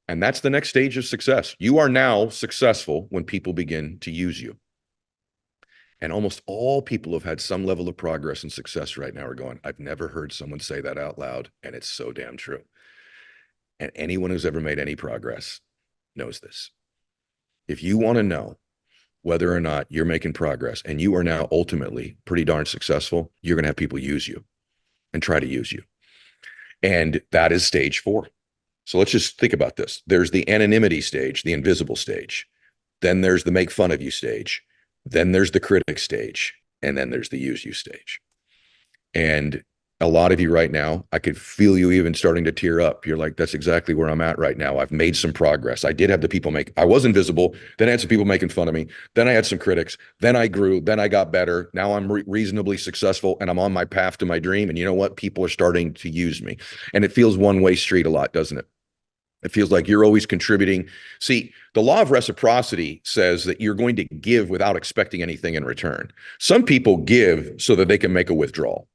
And that's the next stage of success. You are now successful when people begin to use you. And almost all people who have had some level of progress and success right now are going, I've never heard someone say that out loud. And it's so damn true. And anyone who's ever made any progress knows this. If you want to know whether or not you're making progress and you are now ultimately pretty darn successful, you're going to have people use you and try to use you. And that is stage 4. So let's just think about this. There's the anonymity stage, the invisible stage. Then there's the make fun of you stage. Then there's the critic stage. And then there's the use you stage. And a lot of you right now, I could feel you even starting to tear up. You're like, that's exactly where I'm at right now. I've made some progress. I did have the people I was invisible. Then I had some people making fun of me. Then I had some critics. Then I grew. Then I got better. Now I'm reasonably successful and I'm on my path to my dream. And you know what? People are starting to use me. And it feels one-way street a lot, doesn't it? It feels like you're always contributing. See, the law of reciprocity says that you're going to give without expecting anything in return. Some people give so that they can make a withdrawal.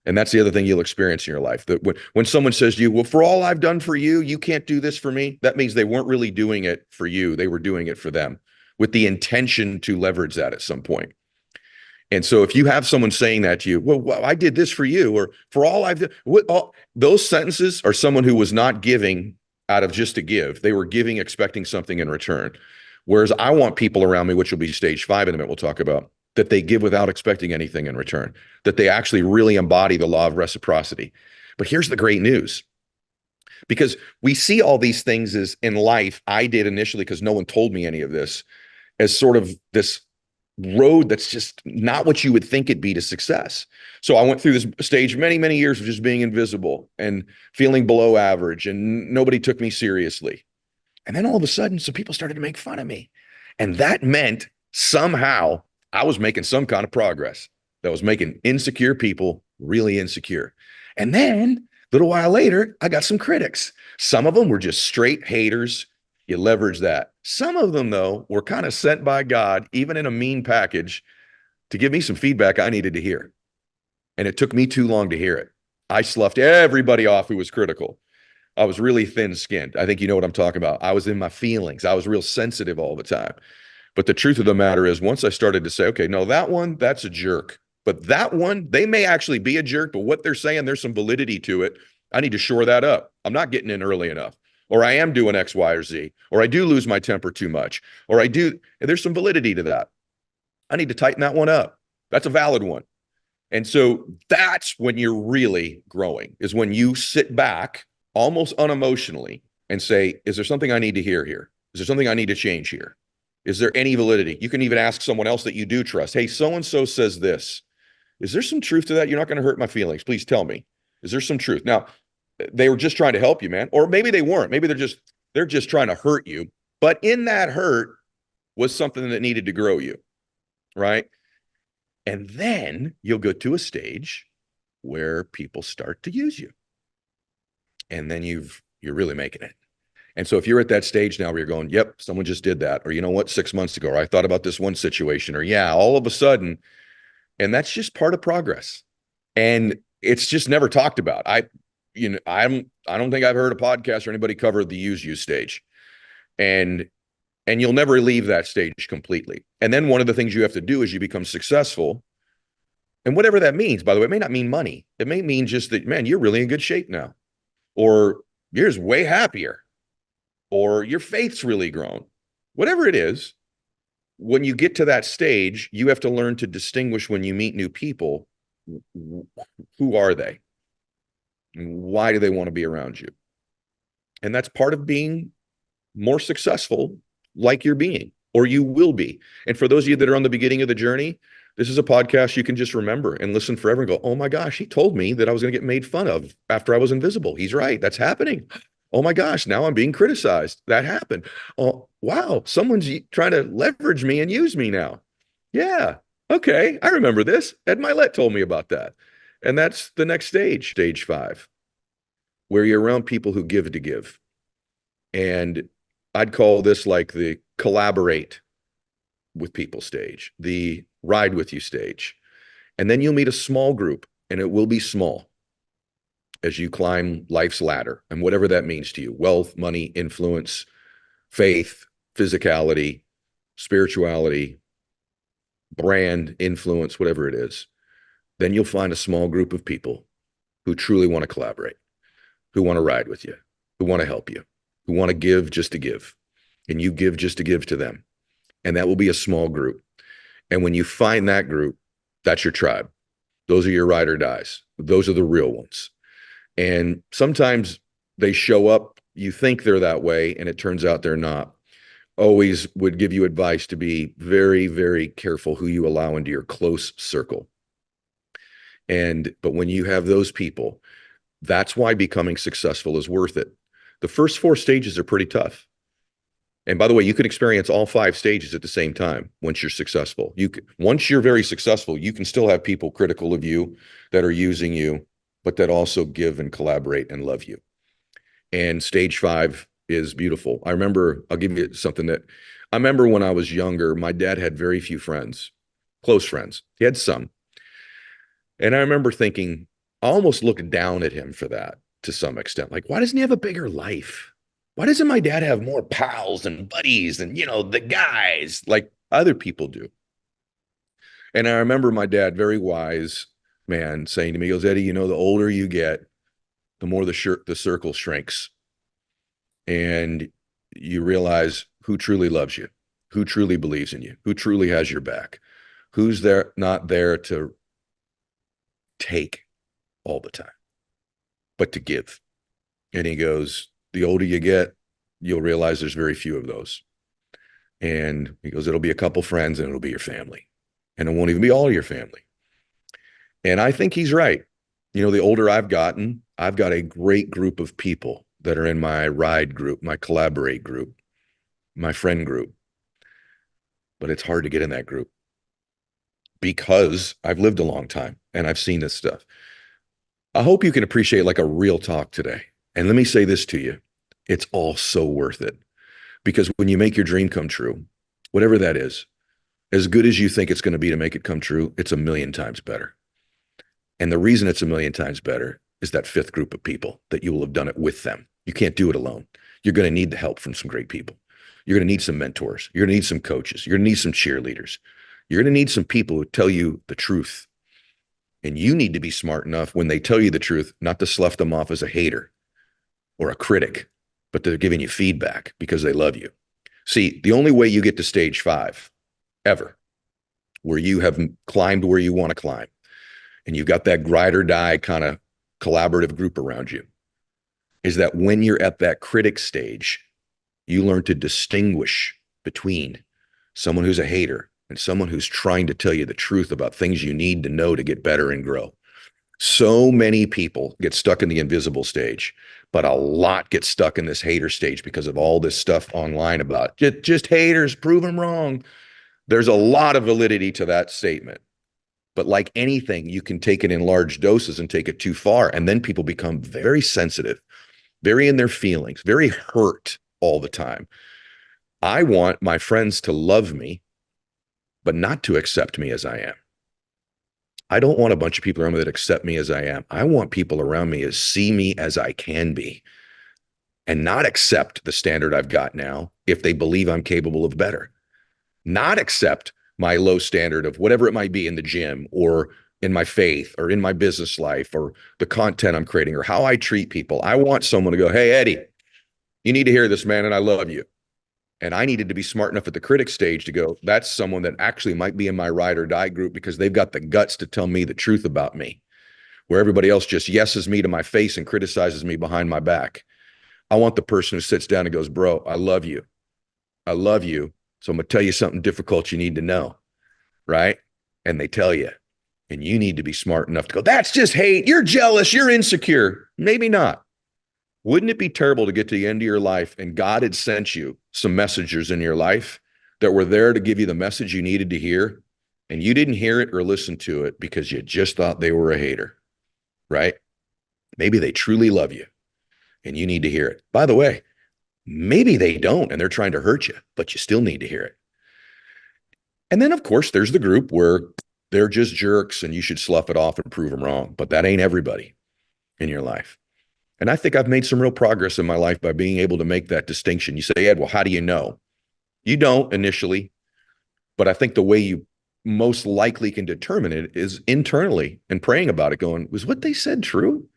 And that's the other thing you'll experience in your life. That when someone says to you, well, for all I've done for you, you can't do this for me. That means they weren't really doing it for you. They were doing it for them with the intention to leverage that at some point. And so if you have someone saying that to you, well, I did this for you, or for all I've done, those sentences are someone who was not giving out of just to give. They were giving, expecting something in return. Whereas I want people around me, which will be stage 5 in a minute, we'll talk about, that they give without expecting anything in return, that they actually really embody the law of reciprocity. But here's the great news. Because we see all these things as in life, I did initially because no one told me any of this, as sort of this road that's just not what you would think it'd be to success. So I went through this stage many, many years of just being invisible and feeling below average, and nobody took me seriously. And then all of a sudden, some people started to make fun of me. And that meant somehow I was making some kind of progress that was making insecure people really insecure. And then a little while later, I got some critics. Some of them were just straight haters. You leverage that. Some of them, though, were kind of sent by God, even in a mean package, to give me some feedback I needed to hear. And it took me too long to hear it. I sloughed everybody off who was critical. I was really thin-skinned. I think you know what I'm talking about. I was in my feelings. I was real sensitive all the time. But the truth of the matter is, once I started to say, okay, no, that one, that's a jerk. But that one, they may actually be a jerk, but what they're saying, there's some validity to it. I need to shore that up. I'm not getting in early enough. Or I am doing X, Y, or Z. Or I do lose my temper too much. Or I do, and there's some validity to that. I need to tighten that one up. That's a valid one. And so that's when you're really growing, is when you sit back almost unemotionally and say, is there something I need to hear here? Is there something I need to change here? Is there any validity? You can even ask someone else that you do trust. Hey, so-and-so says this. Is there some truth to that? You're not going to hurt my feelings. Please tell me. Is there some truth? Now, they were just trying to help you, man. Or maybe they weren't. Maybe they're just trying to hurt you. But in that hurt was something that needed to grow you, right? And then you'll go to a stage where people start to use you. And then you're really making it. And so if you're at that stage now where you're going, yep, someone just did that. Or you know what, 6 months ago, or I thought about this one situation, or yeah, all of a sudden, and that's just part of progress. And it's just never talked about. I don't think I've heard a podcast or anybody cover the use you stage. And you'll never leave that stage completely. And then one of the things you have to do is you become successful. And whatever that means, by the way, it may not mean money. It may mean just that, man, you're really in good shape now. Or you're just way happier. Or your faith's really grown. Whatever it is, when you get to that stage, you have to learn to distinguish when you meet new people. Who are they? Why do they want to be around you? And that's part of being more successful, like you're being, or you will be. And for those of you that are on the beginning of the journey, this is a podcast you can just remember and listen forever and go, oh my gosh, he told me that I was going to get made fun of after I was invisible. He's right. That's happening. Oh my gosh, now I'm being criticized. That happened. Oh, wow. Someone's trying to leverage me and use me now. Yeah. Okay. I remember this. Ed Mylett told me about that. And that's the next stage, stage 5, where you're around people who give to give. And I'd call this like the collaborate with people stage, the ride with you stage. And then you'll meet a small group, and it will be small as you climb life's ladder and whatever that means to you: wealth, money, influence, faith, physicality, spirituality, brand, influence, whatever it is. Then you'll find a small group of people who truly want to collaborate, who want to ride with you, who want to help you, who want to give just to give. And you give just to give to them. And that will be a small group. And when you find that group, that's your tribe. Those are your ride or dies. Those are the real ones. And sometimes they show up, you think they're that way, and it turns out they're not. Always would give you advice to be very, very careful who you allow into your close circle. But when you have those people, that's why becoming successful is worth it. The first 4 stages are pretty tough. And by the way, you can experience all 5 stages at the same time once you're successful. Once you're very successful, you can still have people critical of you that are using you, but that also give and collaborate and love you. And stage 5 is beautiful. I'll give you something that I remember when I was younger. My dad had very few friends, close friends. He had some. And I remember thinking, I almost looked down at him for that to some extent. Like, why doesn't he have a bigger life? Why doesn't my dad have more pals and buddies and, the guys like other people do? And I remember my dad, very wise man, saying to me, he goes, Eddie, the older you get, the more the circle shrinks. And you realize who truly loves you, who truly believes in you, who truly has your back, who's not there to take all the time, but to give. And he goes, the older you get, you'll realize there's very few of those. And he goes, it'll be a couple friends and it'll be your family. And it won't even be all of your family. And I think he's right. The older I've gotten, I've got a great group of people that are in my ride group, my collaborate group, my friend group. But it's hard to get in that group because I've lived a long time and I've seen this stuff. I hope you can appreciate like a real talk today. And let me say this to you. It's all so worth it, because when you make your dream come true, whatever that is, as good as you think it's going to be to make it come true, it's 1,000,000 times better. And the reason it's 1,000,000 times better is that 5th group of people that you will have done it with them. You can't do it alone. You're going to need the help from some great people. You're going to need some mentors. You're going to need some coaches. You're going to need some cheerleaders. You're going to need some people who tell you the truth. And you need to be smart enough when they tell you the truth, not to slough them off as a hater or a critic, but they're giving you feedback because they love you. See, the only way you get to stage 5 ever, where you have climbed where you want to climb, and you've got that ride or die kind of collaborative group around you, is that when you're at that critic stage, you learn to distinguish between someone who's a hater and someone who's trying to tell you the truth about things you need to know to get better and grow. So many people get stuck in the invisible stage, but a lot get stuck in this hater stage because of all this stuff online about just haters, prove them wrong. There's a lot of validity to that statement. But like anything, you can take it in large doses and take it too far. And then people become very sensitive, very in their feelings, very hurt all the time. I want my friends to love me, but not to accept me as I am. I don't want a bunch of people around me that accept me as I am. I want people around me to see me as I can be and not accept the standard I've got now if they believe I'm capable of better. Not accept my low standard of whatever it might be in the gym or in my faith or in my business life or the content I'm creating or how I treat people. I want someone to go, hey, Eddie, you need to hear this, man, and I love you. And I needed to be smart enough at the critic stage to go, that's someone that actually might be in my ride or die group because they've got the guts to tell me the truth about me, where everybody else just yeses me to my face and criticizes me behind my back. I want the person who sits down and goes, bro, I love you. I love you. So I'm going to tell you something difficult you need to know, right? And they tell you, and you need to be smart enough to go, that's just hate. You're jealous. You're insecure. Maybe not. Wouldn't it be terrible to get to the end of your life and God had sent you some messengers in your life that were there to give you the message you needed to hear, and you didn't hear it or listen to it because you just thought they were a hater, right? Maybe they truly love you and you need to hear it. By the way, maybe they don't and they're trying to hurt you, but you still need to hear it. And then, of course, there's the group where they're just jerks and you should slough it off and prove them wrong. But that ain't everybody in your life. And I think I've made some real progress in my life by being able to make that distinction. You say, Ed, well, how do you know? You don't initially, but I think the way you most likely can determine it is internally and praying about it, going, was what they said true?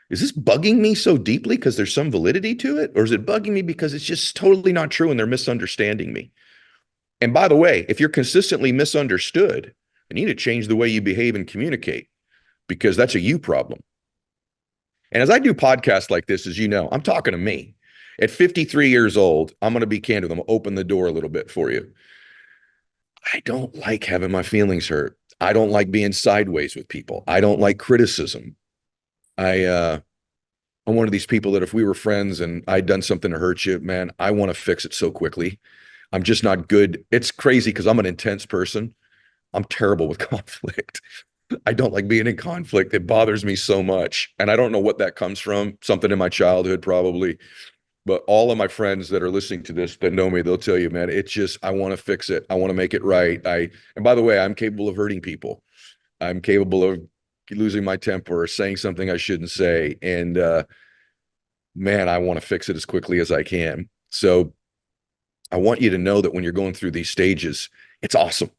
Is this bugging me so deeply because there's some validity to it? Or is it bugging me because it's just totally not true and they're misunderstanding me? And by the way, if you're consistently misunderstood, you need to change the way you behave and communicate, because that's a you problem. And as I do podcasts like this, as you know, I'm talking to me. At 53 years old, I'm going to be candid. I'm going to open the door a little bit for you. I don't like having my feelings hurt. I don't like being sideways with people. I don't like criticism. I'm one of these people that if we were friends and I'd done something to hurt you, man, I want to fix it so quickly. I'm just not good. It's crazy because I'm an intense person. I'm terrible with conflict. I don't like being in conflict. It bothers me so much. And I don't know what that comes from. Something in my childhood, probably. But all of my friends that are listening to this that know me, they'll tell you, man, it's just, I want to fix it. I want to make it right. And by the way, I'm capable of hurting people. I'm capable of losing my temper or saying something I shouldn't say. And man, I want to fix it as quickly as I can. So I want you to know that when you're going through these stages, it's awesome.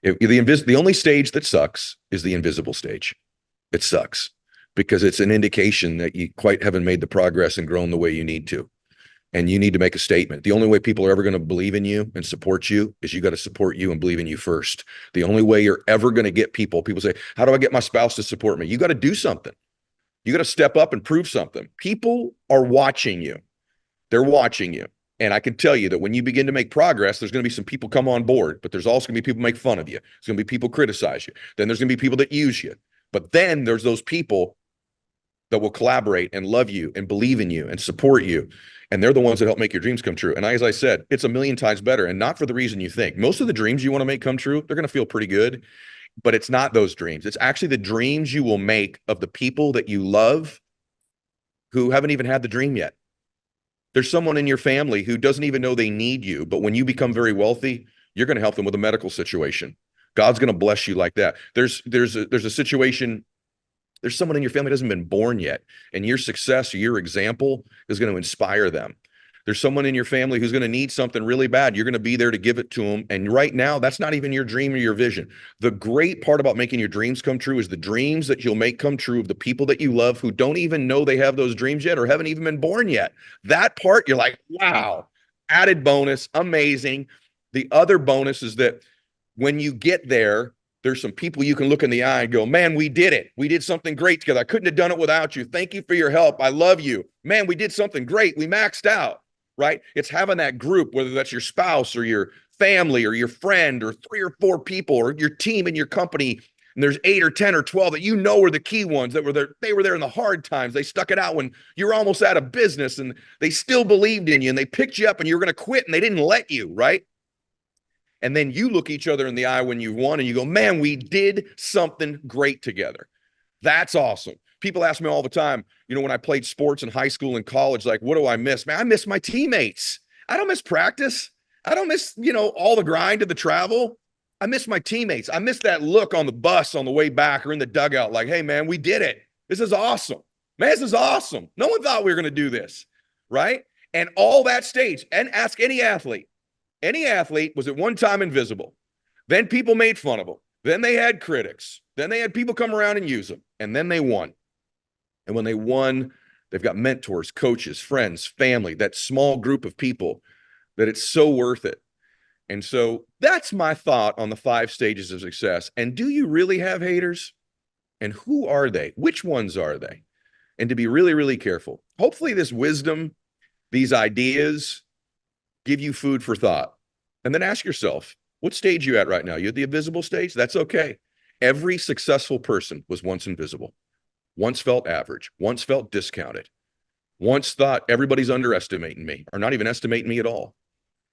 The only stage that sucks is the invisible stage. It sucks because it's an indication that you quite haven't made the progress and grown the way you need to. And you need to make a statement. The only way people are ever going to believe in you and support you is you got to support you and believe in you first. The only way you're ever going to get people say, how do I get my spouse to support me? You got to do something. You got to step up and prove something. People are watching you. They're watching you. And I can tell you that when you begin to make progress, there's going to be some people come on board, but there's also going to be people make fun of you. There's going to be people criticize you. Then there's going to be people that use you. But then there's those people that will collaborate and love you and believe in you and support you. And they're the ones that help make your dreams come true. And as I said, it's a million times better, and not for the reason you think. Most of the dreams you want to make come true, they're going to feel pretty good, but it's not those dreams. It's actually the dreams you will make of the people that you love who haven't even had the dream yet. There's someone in your family who doesn't even know they need you, but when you become very wealthy, you're going to help them with a medical situation. God's going to bless you like that. There's a situation. There's someone in your family that hasn't been born yet, and your success or your example is going to inspire them. There's someone in your family who's going to need something really bad. You're going to be there to give it to them. And right now, that's not even your dream or your vision. The great part about making your dreams come true is the dreams that you'll make come true of the people that you love who don't even know they have those dreams yet or haven't even been born yet. That part, you're like, wow, added bonus, amazing. The other bonus is that when you get there, there's some people you can look in the eye and go, man, we did it. We did something great together. I couldn't have done it without you. Thank you for your help. I love you. Man, we did something great. We maxed out. Right? It's having that group, whether that's your spouse or your family or your friend or 3 or 4 people or your team in your company. And there's 8 or 10 or 12 that you know are the key ones that were there. They were there in the hard times. They stuck it out when you were almost out of business, and they still believed in you, and they picked you up and you were going to quit and they didn't let you, right? And then you look each other in the eye when you won and you go, man, we did something great together. That's awesome. People ask me all the time, when I played sports in high school and college, like, what do I miss? Man, I miss my teammates. I don't miss practice. I don't miss, all the grind of the travel. I miss my teammates. I miss that look on the bus on the way back or in the dugout, like, hey, man, we did it. This is awesome. Man, this is awesome. No one thought we were going to do this, right? And all that stage, and ask any athlete was at one time invisible. Then people made fun of them. Then they had critics. Then they had people come around and use them. And then they won. And when they won, they've got mentors, coaches, friends, family, that small group of people that it's so worth it. And so that's my thought on the 5 stages of success. And do you really have haters? And who are they? Which ones are they? And to be really, really careful. Hopefully this wisdom, these ideas give you food for thought. And then ask yourself, what stage are you at right now? You're at the invisible stage? That's okay. Every successful person was once invisible, once felt average, once felt discounted, once thought everybody's underestimating me or not even estimating me at all.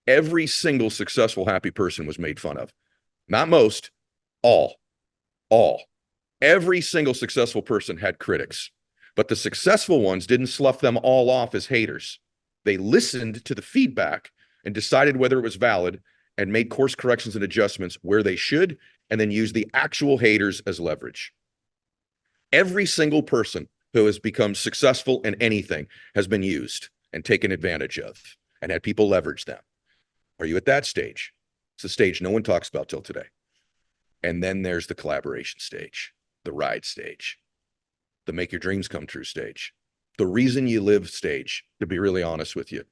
Every single successful, happy person was made fun of. Not most, all. Every single successful person had critics, but the successful ones didn't slough them all off as haters. They listened to the feedback and decided whether it was valid and made course corrections and adjustments where they should, and then used the actual haters as leverage. Every single person who has become successful in anything has been used and taken advantage of and had people leverage them. Are you at that stage? It's the stage no one talks about till today. And then there's the collaboration stage, the ride stage, the make your dreams come true stage. The reason you live stage, to be really honest with you,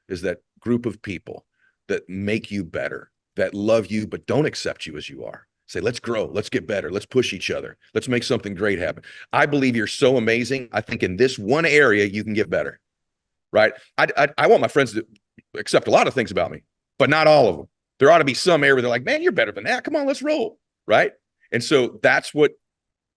is that group of people that make you better, that love you, but don't accept you as you are. Say, let's grow, let's get better, let's push each other, let's make something great happen. I believe you're so amazing. I think in this one area, you can get better, right? I want my friends to accept a lot of things about me, but not all of them. There ought to be some area where they're like, man, you're better than that. Come on, let's roll, right? And so that's what,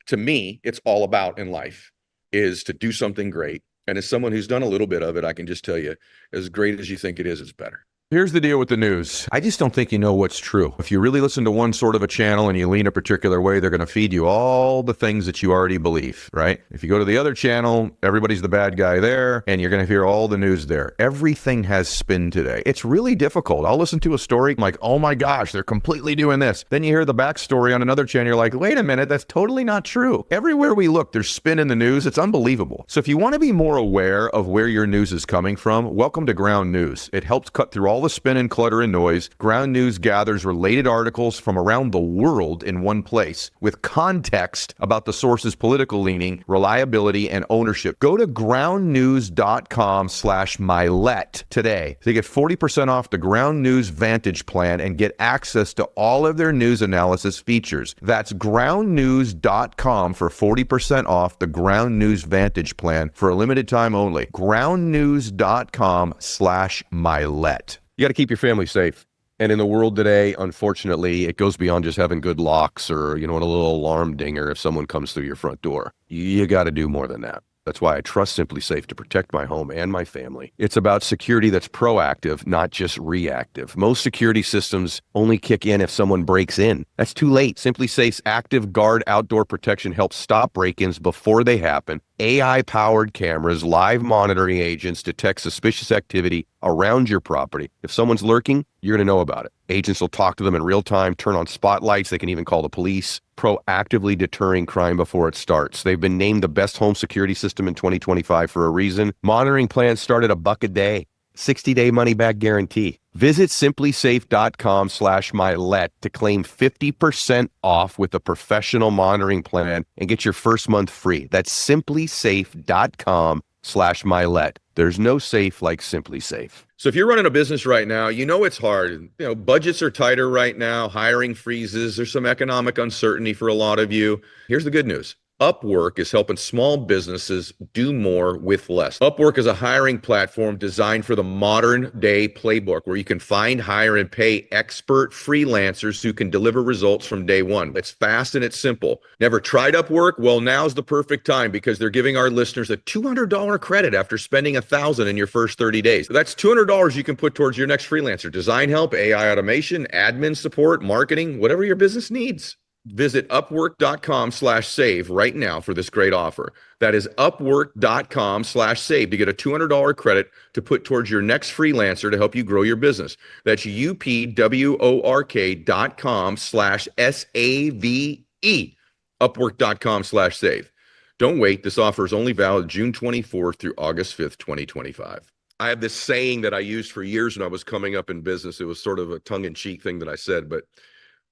to me, it's all about in life, is to do something great. And as someone who's done a little bit of it, I can just tell you, as great as you think it is, it's better. Here's the deal with the news. I just don't think you know what's true. If you really listen to one sort of a channel and you lean a particular way, they're going to feed you all the things that you already believe, right? If you go to the other channel, everybody's the bad guy there, and you're going to hear all the news there. Everything has spin today. It's really difficult. I'll listen to a story, I'm like, oh my gosh, they're completely doing this. Then you hear the backstory on another channel, you're like, wait a minute, that's totally not true. Everywhere we look, there's spin in the news. It's unbelievable. So if you want to be more aware of where your news is coming from, welcome to Ground News. It helps cut through all the spin and clutter and noise. Ground News gathers related articles from around the world in one place with context about the source's political leaning, reliability, and ownership. Go to groundnews.com/Mylett today to get 40% off the Ground News Vantage plan and get access to all of their news analysis features. That's groundnews.com for 40% off the Ground News Vantage plan for a limited time only. groundnews.com/Mylett. You got to keep your family safe. And in the world today, unfortunately, it goes beyond just having good locks or, a little alarm dinger if someone comes through your front door. You got to do more than that. That's why I trust SimpliSafe to protect my home and my family. It's about security that's proactive, not just reactive. Most security systems only kick in if someone breaks in. That's too late. SimpliSafe's Active Guard outdoor protection helps stop break-ins before they happen. AI-powered cameras, live monitoring agents detect suspicious activity around your property. If someone's lurking, you're going to know about it. Agents will talk to them in real time, turn on spotlights. They can even call the police, proactively deterring crime before it starts. They've been named the best home security system in 2025 for a reason. Monitoring plans start at $1 a day. 60-day money-back guarantee. Visit simplysafe.com/Mylett to claim 50% off with a professional monitoring plan and get your first month free. That's simplysafe.com/Mylett. There's no safe like SimpliSafe. So if you're running a business right now, it's hard. Budgets are tighter right now, hiring freezes, there's some economic uncertainty for a lot of you. Here's the good news. Upwork is helping small businesses do more with less. Upwork is a hiring platform designed for the modern day playbook where you can find, hire, and pay expert freelancers who can deliver results from day one. It's fast and it's simple. Never tried Upwork? Well, now's the perfect time because they're giving our listeners a $200 credit after spending $1,000 in your first 30 days. That's $200 you can put towards your next freelancer. Design help, AI automation, admin support, marketing, whatever your business needs. Visit upwork.com/save right now for this great offer. That is upwork.com/save to get a $200 credit to put towards your next freelancer to help you grow your business. That's upwork.com/SAVE. Upwork.com/save. Don't wait. This offer is only valid June 24th through August 5th, 2025. I have this saying that I used for years when I was coming up in business. It was sort of a tongue-in-cheek thing that I said, but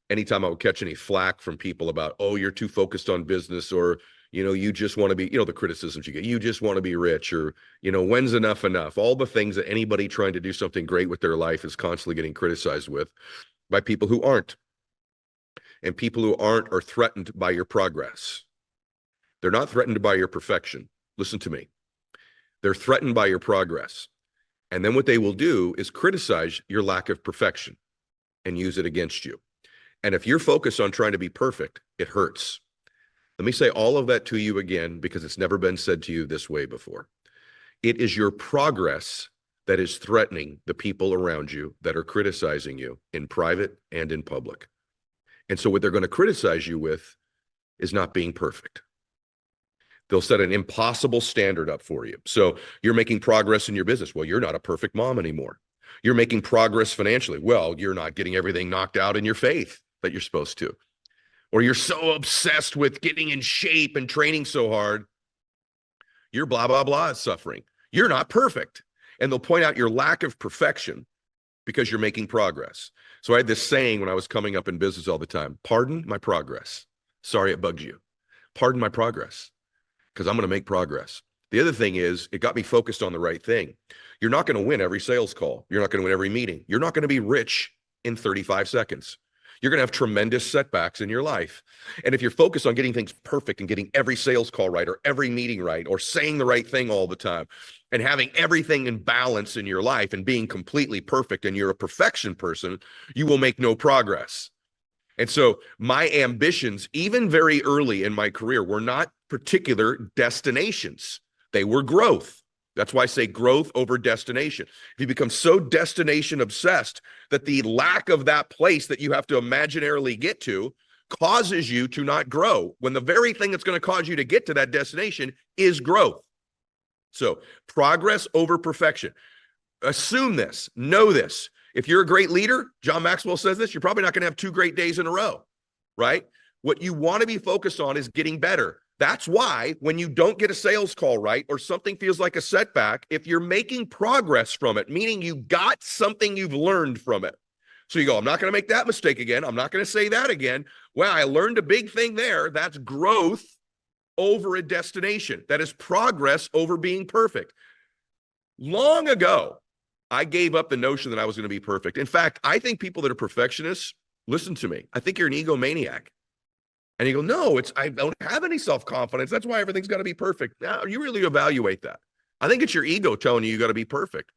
anytime I would catch any flack from people about, oh, you're too focused on business, or, you just want to be, the criticisms you get, you just want to be rich, or, when's enough? All the things that anybody trying to do something great with their life is constantly getting criticized with by people who aren't. And people who aren't are threatened by your progress. They're not threatened by your perfection. Listen to me. They're threatened by your progress. And then what they will do is criticize your lack of perfection. and use it against you. And if you're focused on trying to be perfect, it hurts. Let me say all of that to you again, because it's never been said to you this way before. It is your progress that is threatening the people around you that are criticizing you in private and in public. And so what they're going to criticize you with is not being perfect. They'll set an impossible standard up for you. So you're making progress in your business. Well, you're not a perfect mom anymore. You're making progress financially. Well, you're not getting everything knocked out in your faith that you're supposed to. Or you're so obsessed with getting in shape and training so hard, your blah, blah, blah is suffering. You're not perfect. And they'll point out your lack of perfection because you're making progress. So I had this saying when I was coming up in business all the time: pardon my progress. Sorry it bugs you. Pardon my progress, because I'm going to make progress. The other thing is, it got me focused on the right thing. You're not going to win every sales call. You're not going to win every meeting. You're not going to be rich in 35 seconds. You're going to have tremendous setbacks in your life. And if you're focused on getting things perfect and getting every sales call right, or every meeting right, or saying the right thing all the time, and having everything in balance in your life and being completely perfect, and you're a perfection person, you will make no progress. And so my ambitions, even very early in my career, were not particular destinations. They were growth. That's why I say growth over destination. If you become so destination obsessed that the lack of that place that you have to imaginarily get to causes you to not grow, when the very thing that's going to cause you to get to that destination is growth. So progress over perfection. Assume this, know this. If you're a great leader, John Maxwell says this, you're probably not going to have 2 great days in a row, right? What you want to be focused on is getting better. That's why when you don't get a sales call right, or something feels like a setback, if you're making progress from it, meaning you got something you've learned from it. So you go, I'm not going to make that mistake again. I'm not going to say that again. Well, I learned a big thing there. That's growth over a destination. That is progress over being perfect. Long ago, I gave up the notion that I was going to be perfect. In fact, I think people that are perfectionists, listen to me, I think you're an egomaniac. And you go, no, I don't have any self-confidence. That's why everything's got to be perfect. Now, you really evaluate that. I think it's your ego telling you got to be perfect.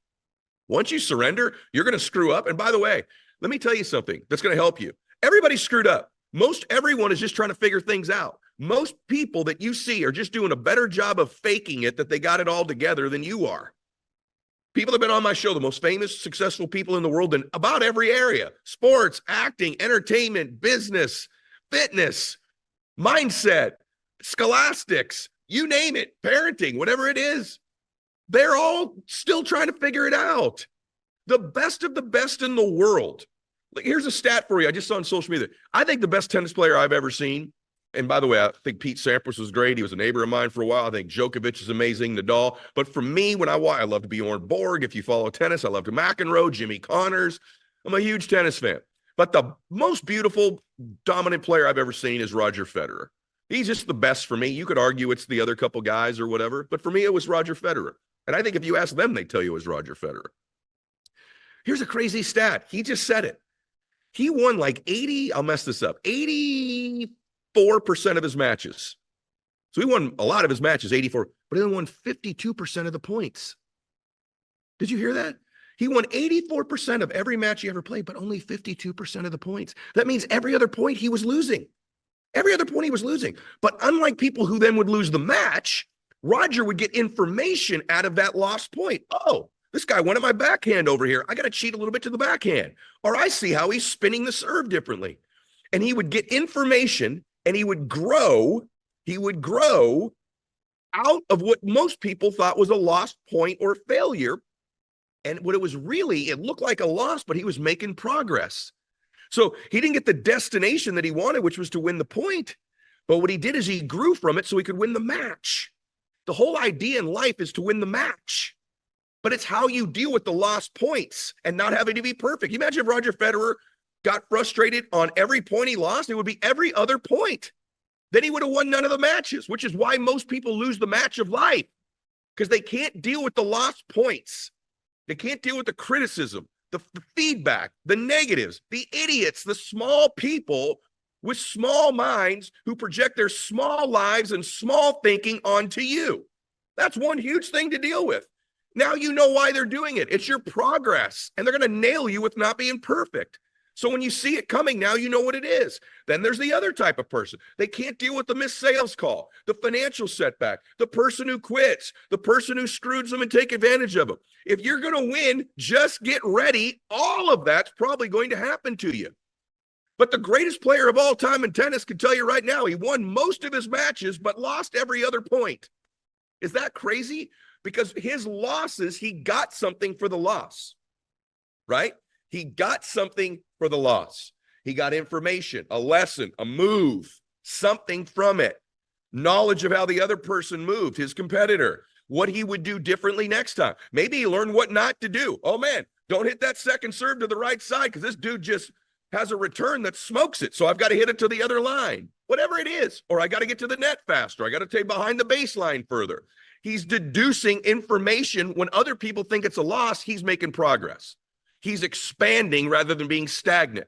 Once you surrender, you're going to screw up. And by the way, let me tell you something that's going to help you. Everybody's screwed up. Most everyone is just trying to figure things out. Most people that you see are just doing a better job of faking it that they got it all together than you are. People that have been on my show, the most famous, successful people in the world in about every area: sports, acting, entertainment, business, fitness, mindset, scholastics, you name it, parenting, whatever it is. They're all still trying to figure it out. The best of the best in the world. Like, here's a stat for you. I just saw on social media. I think the best tennis player I've ever seen, and by the way, I think Pete Sampras was great. He was a neighbor of mine for a while. I think Djokovic is amazing, Nadal. But for me, when I loved Bjorn Borg. If you follow tennis, I loved McEnroe, Jimmy Connors. I'm a huge tennis fan. But the most beautiful, dominant player I've ever seen is Roger Federer. He's just the best for me. You could argue it's the other couple guys or whatever, but for me, it was Roger Federer. And I think if you ask them, they tell you it was Roger Federer. Here's a crazy stat. He just said it. He won like 84% of his matches. So he won a lot of his matches, 84, but he only won 52% of the points. Did you hear that? He won 84% of every match he ever played, but only 52% of the points. That means every other point he was losing. Every other point he was losing. But unlike people who then would lose the match, Roger would get information out of that lost point. Oh, this guy went at my backhand over here. I got to cheat a little bit to the backhand. Or I see how he's spinning the serve differently. And he would get information, and he would grow out of what most people thought was a lost point or failure. And what it was really, it looked like a loss, but he was making progress. So he didn't get the destination that he wanted, which was to win the point. But what he did is he grew from it so he could win the match. The whole idea in life is to win the match. But it's how you deal with the lost points and not having to be perfect. You imagine if Roger Federer got frustrated on every point he lost, it would be every other point. Then he would have won none of the matches, which is why most people lose the match of life, because they can't deal with the lost points. They can't deal with the criticism, the feedback, the negatives, the idiots, the small people with small minds who project their small lives and small thinking onto you. That's one huge thing to deal with. Now you know why they're doing it. It's your progress, and they're going to nail you with not being perfect. So when you see it coming, now you know what it is. Then there's the other type of person. They can't deal with the missed sales call, the financial setback, the person who quits, the person who screws them and take advantage of them. If you're going to win, just get ready. All of that's probably going to happen to you. But the greatest player of all time in tennis can tell you right now, he won most of his matches, but lost every other point. Is that crazy? Because his losses, he got something for the loss, right? He got something for the loss. He got information, a lesson, a move, something from it. Knowledge of how the other person moved, his competitor, what he would do differently next time. Maybe he learned what not to do. Oh man, don't hit that second serve to the right side because this dude just has a return that smokes it. So I've got to hit it to the other line, whatever it is. Or I got to get to the net faster. I got to take behind the baseline further. He's deducing information. When other people think it's a loss, he's making progress. He's expanding rather than being stagnant.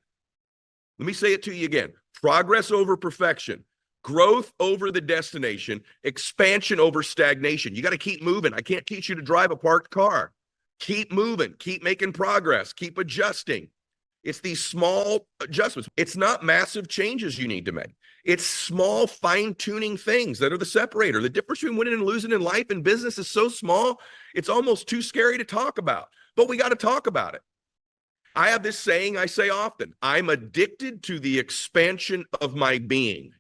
Let me say it to you again. Progress over perfection, growth over the destination, expansion over stagnation. You got to keep moving. I can't teach you to drive a parked car. Keep moving, keep making progress, keep adjusting. It's these small adjustments. It's not massive changes you need to make. It's small fine-tuning things that are the separator. The difference between winning and losing in life and business is so small, it's almost too scary to talk about. But we got to talk about it. I have this saying I say often, I'm addicted to the expansion of my being.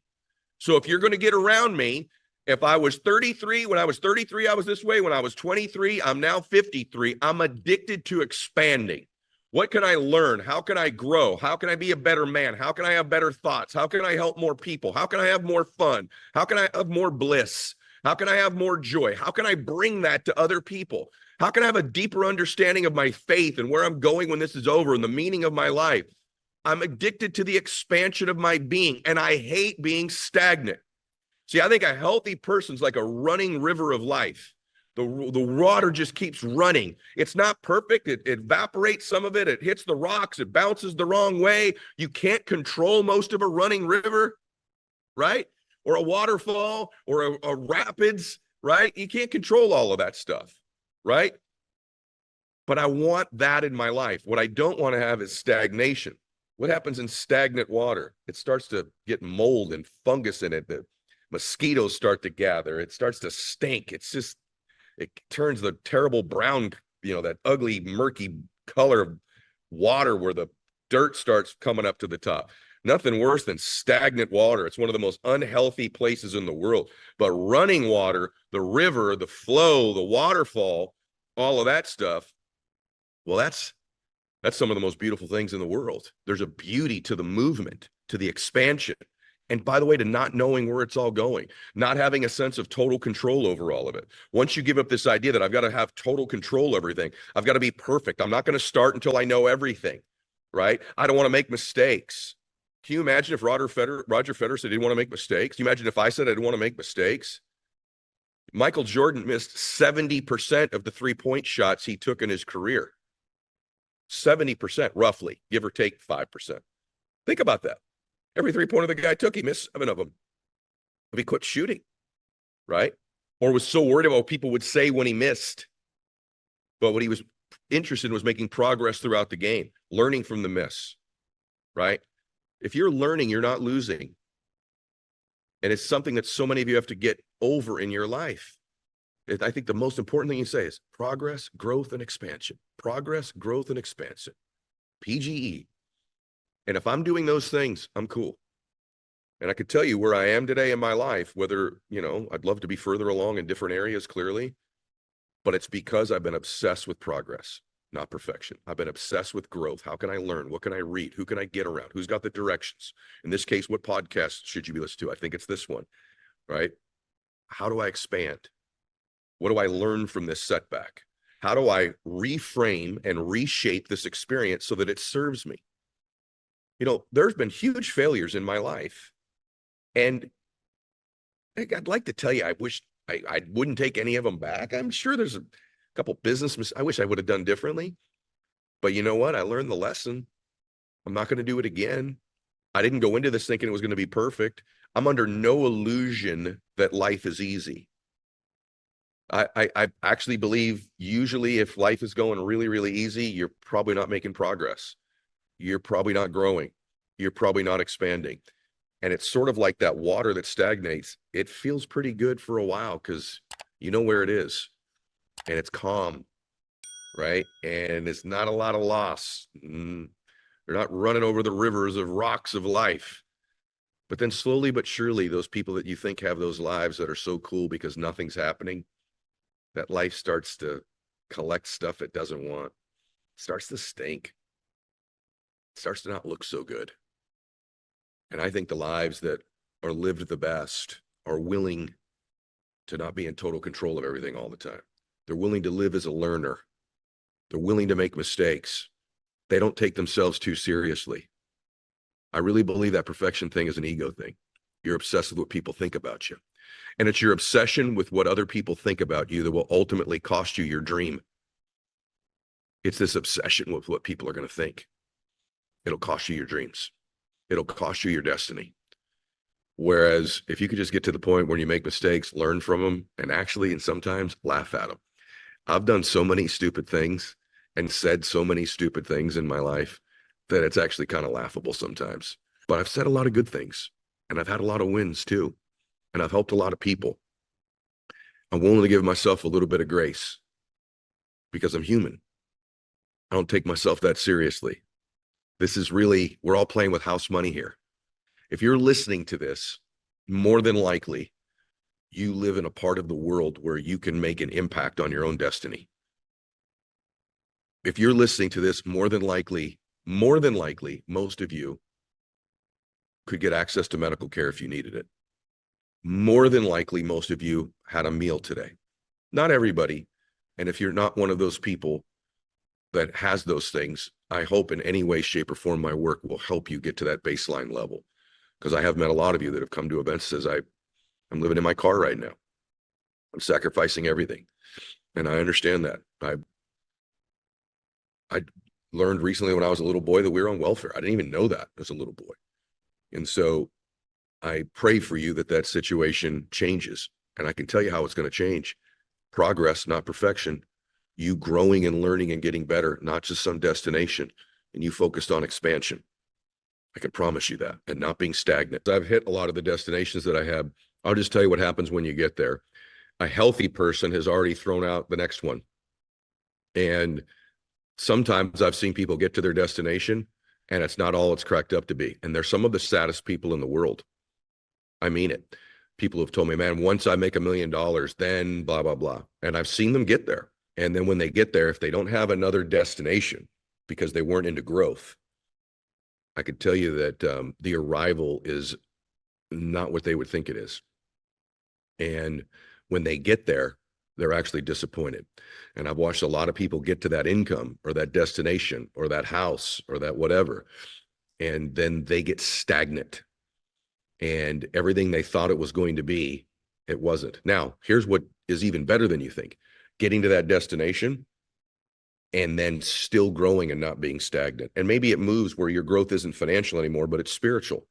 So if you're going to get around me, if I was 33, when I was 33, I was this way. When I was 23, I'm now 53. I'm addicted to expanding. What can I learn? How can I grow? How can I be a better man? How can I have better thoughts? How can I help more people? How can I have more fun? How can I have more bliss? How can I have more joy? How can I bring that to other people? How can I have a deeper understanding of my faith and where I'm going when this is over and the meaning of my life? I'm addicted to the expansion of my being, and I hate being stagnant. See, I think a healthy person's like a running river of life. The water just keeps running. It's not perfect. It evaporates some of it. It hits the rocks. It bounces the wrong way. You can't control most of a running river, right? Or a waterfall or a rapids, right? You can't control all of that stuff, right? But I want that in my life. What I don't want to have is stagnation. What happens in stagnant water? It starts to get mold and fungus in it. The mosquitoes start to gather. It starts to stink. It turns the terrible brown, that ugly, murky color of water where the dirt starts coming up to the top. Nothing worse than stagnant water. It's one of the most unhealthy places in the world. But running water, the river, the flow, the waterfall, all of that stuff, well, that's some of the most beautiful things in the world. There's a beauty to the movement, to the expansion. And by the way, to not knowing where it's all going, not having a sense of total control over all of it. Once you give up this idea that I've got to have total control over everything, I've got to be perfect. I'm not going to start until I know everything, right? I don't want to make mistakes. Can you imagine if Roger Federer said he didn't want to make mistakes? Can you imagine if I said I didn't want to make mistakes? Michael Jordan missed 70% of the three-point shots he took in his career. 70%, roughly, give or take 5%. Think about that. Every three-pointer the guy took, he missed 7 of them. If he quit shooting, right? Or was so worried about what people would say when he missed. But what he was interested in was making progress throughout the game, learning from the miss, right? If you're learning, you're not losing. And it's something that so many of you have to get over in your life. I think the most important thing you say is progress, growth, and expansion. Progress, growth, and expansion. PGE. And if I'm doing those things, I'm cool. And I could tell you where I am today in my life, whether, I'd love to be further along in different areas, clearly, but it's because I've been obsessed with progress, not perfection. I've been obsessed with growth. How can I learn? What can I read? Who can I get around? Who's got the directions? In this case, what podcast should you be listening to? I think it's this one, right? How do I expand? What do I learn from this setback? How do I reframe and reshape this experience so that it serves me? There's been huge failures in my life. And I'd like to tell you, I wish I wouldn't take any of them back. I'm sure there's a couple business I wish I would have done differently. But you know what? I learned the lesson. I'm not going to do it again. I didn't go into this thinking it was going to be perfect. I'm under no illusion that life is easy. I actually believe usually if life is going really, really easy, you're probably not making progress. you're probably not growing. You're probably not expanding. And it's sort of like that water that stagnates. It feels pretty good for a while because you know where it is and it's calm, right? And it's not a lot of loss. They're not running over the rivers of rocks of life. But then slowly but surely, those people that you think have those lives that are so cool because nothing's happening, that life starts to collect stuff it doesn't want, starts to stink, starts to not look so good. And I think the lives that are lived the best are willing to not be in total control of everything all the time. They're willing to live as a learner. They're willing to make mistakes. They don't take themselves too seriously. I really believe that perfection thing is an ego thing. You're obsessed with what people think about you. And it's your obsession with what other people think about you that will ultimately cost you your dream. It's this obsession with what people are going to think. It'll cost you your dreams. It'll cost you your destiny. Whereas if you could just get to the point where you make mistakes, learn from them, and actually, and sometimes laugh at them. I've done so many stupid things and said so many stupid things in my life that it's actually kind of laughable sometimes. But I've said a lot of good things, and I've had a lot of wins too. And I've helped a lot of people. I'm willing to give myself a little bit of grace because I'm human. I don't take myself that seriously. This is really, we're all playing with house money here. If you're listening to this, more than likely, you live in a part of the world where you can make an impact on your own destiny. If you're listening to this, more than likely, most of you could get access to medical care if you needed it. More than likely, most of you had a meal today. Not everybody. And if you're not one of those people that has those things, I hope in any way, shape, or form my work will help you get to that baseline level. Because I have met a lot of you that have come to events that says, I'm living in my car right now. I'm sacrificing everything. And I understand that. I learned recently when I was a little boy that we were on welfare. I didn't even know that as a little boy. And so I pray for you that that situation changes. And I can tell you how it's going to change. Progress, not perfection. You growing and learning and getting better, not just some destination. And you focused on expansion. I can promise you that. And not being stagnant. I've hit a lot of the destinations that I have. I'll just tell you what happens when you get there. A healthy person has already thrown out the next one. And sometimes I've seen people get to their destination and it's not all it's cracked up to be. And they're some of the saddest people in the world. I mean it. People have told me, man, once I make $1 million, then blah, blah, blah. And I've seen them get there. And then when they get there, if they don't have another destination because they weren't into growth, I could tell you that the arrival is not what they would think it is. And when they get there, they're actually disappointed. And I've watched a lot of people get to that income or that destination or that house or that whatever, and then they get stagnant. And everything they thought it was going to be, it wasn't. Now, here's what is even better than you think. Getting to that destination and then still growing and not being stagnant. And maybe it moves where your growth isn't financial anymore, but it's spiritual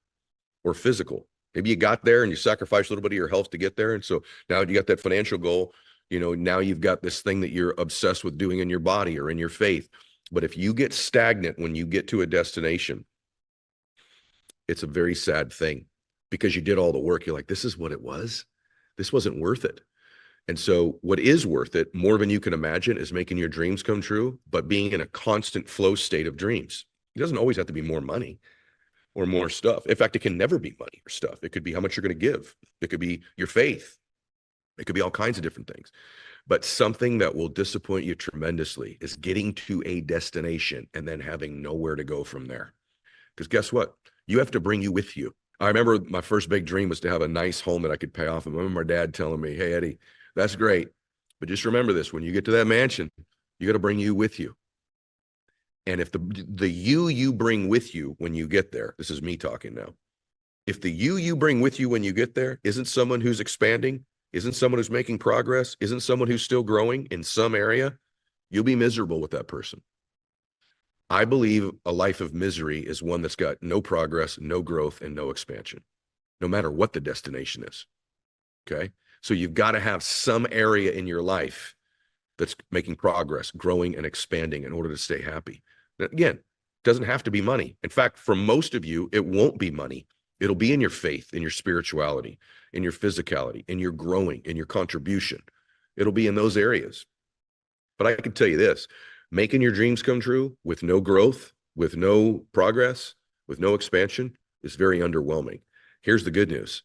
or physical. Maybe you got there and you sacrificed a little bit of your health to get there. And so now you got that financial goal. You know, now you've got this thing that you're obsessed with doing in your body or in your faith. But if you get stagnant when you get to a destination, it's a very sad thing because you did all the work. You're like, this is what it was. This wasn't worth it. And so what is worth it, more than you can imagine, is making your dreams come true, but being in a constant flow state of dreams. It doesn't always have to be more money or more stuff. In fact, it can never be money or stuff. It could be how much you're going to give. It could be your faith. It could be all kinds of different things. But something that will disappoint you tremendously is getting to a destination and then having nowhere to go from there. Because guess what? You have to bring you with you. I remember my first big dream was to have a nice home that I could pay off. And I remember my dad telling me, hey, Eddie, that's great. But just remember this, when you get to that mansion, you got to bring you with you. And if the you bring with you when you get there, this is me talking now. If the you bring with you when you get there isn't someone who's expanding, isn't someone who's making progress, isn't someone who's still growing in some area, you'll be miserable with that person. I believe a life of misery is one that's got no progress, no growth, and no expansion, no matter what the destination is. Okay? So you've got to have some area in your life that's making progress, growing, and expanding in order to stay happy. Now, again, doesn't have to be money. In fact, for most of you, it won't be money. It'll be in your faith, in your spirituality, in your physicality, in your growing, in your contribution. It'll be in those areas. But I can tell you this, making your dreams come true with no growth, with no progress, with no expansion is very underwhelming. Here's the good news.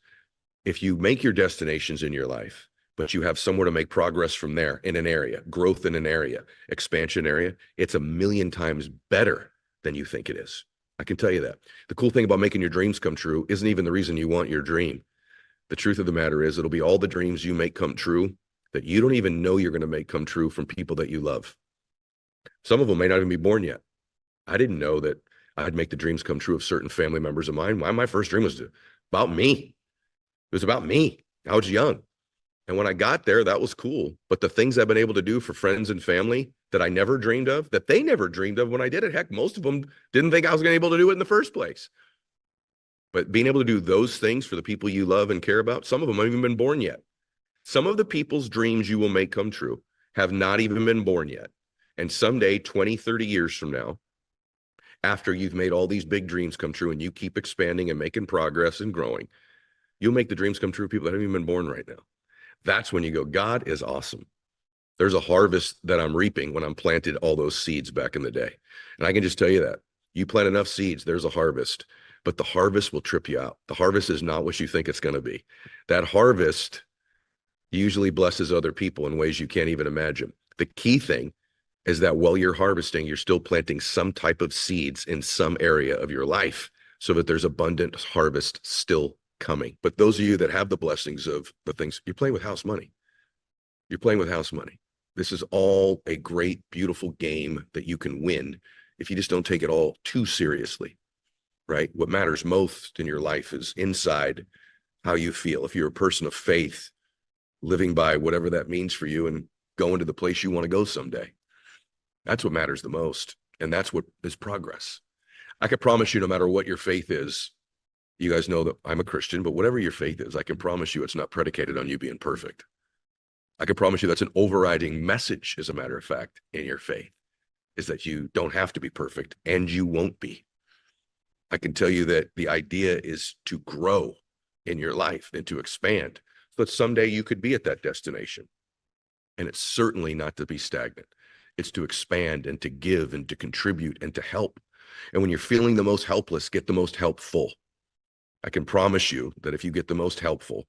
If you make your destinations in your life, but you have somewhere to make progress from there in an area, growth in an area, expansion area, it's 1,000,000 times better than you think it is. I can tell you that. The cool thing about making your dreams come true isn't even the reason you want your dream. The truth of the matter is it'll be all the dreams you make come true that you don't even know you're going to make come true from people that you love. Some of them may not even be born yet. I didn't know that I'd make the dreams come true of certain family members of mine. My first dream was about me. It was about me. I was young. And when I got there, that was cool. But the things I've been able to do for friends and family that I never dreamed of, that they never dreamed of when I did it, heck, most of them didn't think I was going to be able to do it in the first place. But being able to do those things for the people you love and care about, some of them haven't even been born yet. Some of the people's dreams you will make come true have not even been born yet. And someday, 20, 30 years from now, after you've made all these big dreams come true and you keep expanding and making progress and growing, you'll make the dreams come true of people that haven't even been born right now. That's when you go, God is awesome. There's a harvest that I'm reaping when I'm planted all those seeds back in the day. And I can just tell you that. You plant enough seeds, there's a harvest. But the harvest will trip you out. The harvest is not what you think it's going to be. That harvest usually blesses other people in ways you can't even imagine. The key thing is that while you're harvesting, you're still planting some type of seeds in some area of your life so that there's abundant harvest still coming. But those of you that have the blessings of the things, you're playing with house money. You're playing with house money. This is all a great, beautiful game that you can win if you just don't take it all too seriously, right? What matters most in your life is inside how you feel. If you're a person of faith, living by whatever that means for you and going to the place you want to go someday, that's what matters the most. And that's what is progress. I can promise you, no matter what your faith is, you guys know that I'm a Christian, but whatever your faith is, I can promise you it's not predicated on you being perfect. I can promise you that's an overriding message, as a matter of fact, in your faith, is that you don't have to be perfect and you won't be. I can tell you that the idea is to grow in your life and to expand so that someday you could be at that destination. And it's certainly not to be stagnant. It's to expand and to give and to contribute and to help. And when you're feeling the most helpless, get the most helpful. I can promise you that if you get the most helpful,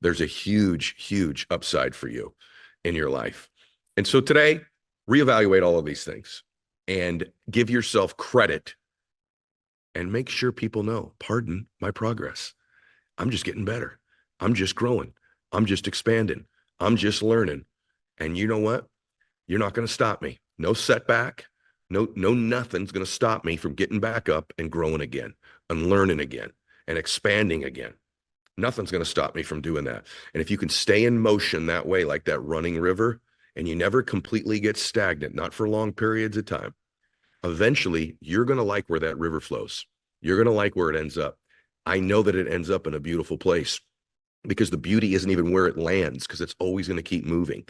there's a huge, huge upside for you in your life. And so today, reevaluate all of these things and give yourself credit and make sure people know, pardon my progress. I'm just getting better. I'm just growing. I'm just expanding. I'm just learning. And you know what? You're not going to stop me. No setback. No, nothing's going to stop me from getting back up and growing again and learning again and expanding again. Nothing's going to stop me from doing that. And if you can stay in motion that way, like that running river, and you never completely get stagnant, not for long periods of time, eventually you're going to like where that river flows. You're going to like where it ends up. I know that it ends up in a beautiful place because the beauty isn't even where it lands, because it's always going to keep moving.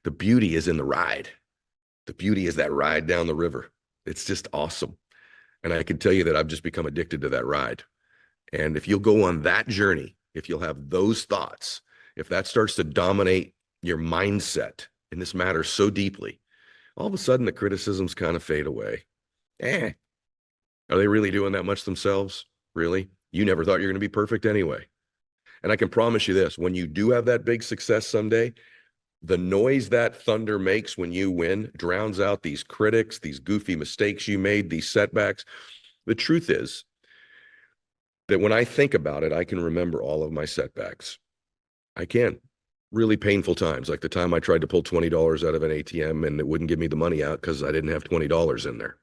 The beauty is in the ride. The beauty is that ride down the river. It's just awesome. And I can tell you that I've just become addicted to that ride. And if you'll go on that journey, if you'll have those thoughts, if that starts to dominate your mindset, and this matters so deeply, all of a sudden the criticisms kind of fade away. Are they really doing that much themselves? Really? You never thought you're going to be perfect anyway. And I can promise you this, when you do have that big success someday, the noise that thunder makes when you win drowns out these critics, these goofy mistakes you made, these setbacks. The truth is that when I think about it, I can remember all of my setbacks. I can. Really painful times, like the time I tried to pull $20 out of an ATM and it wouldn't give me the money out because I didn't have $20 in there.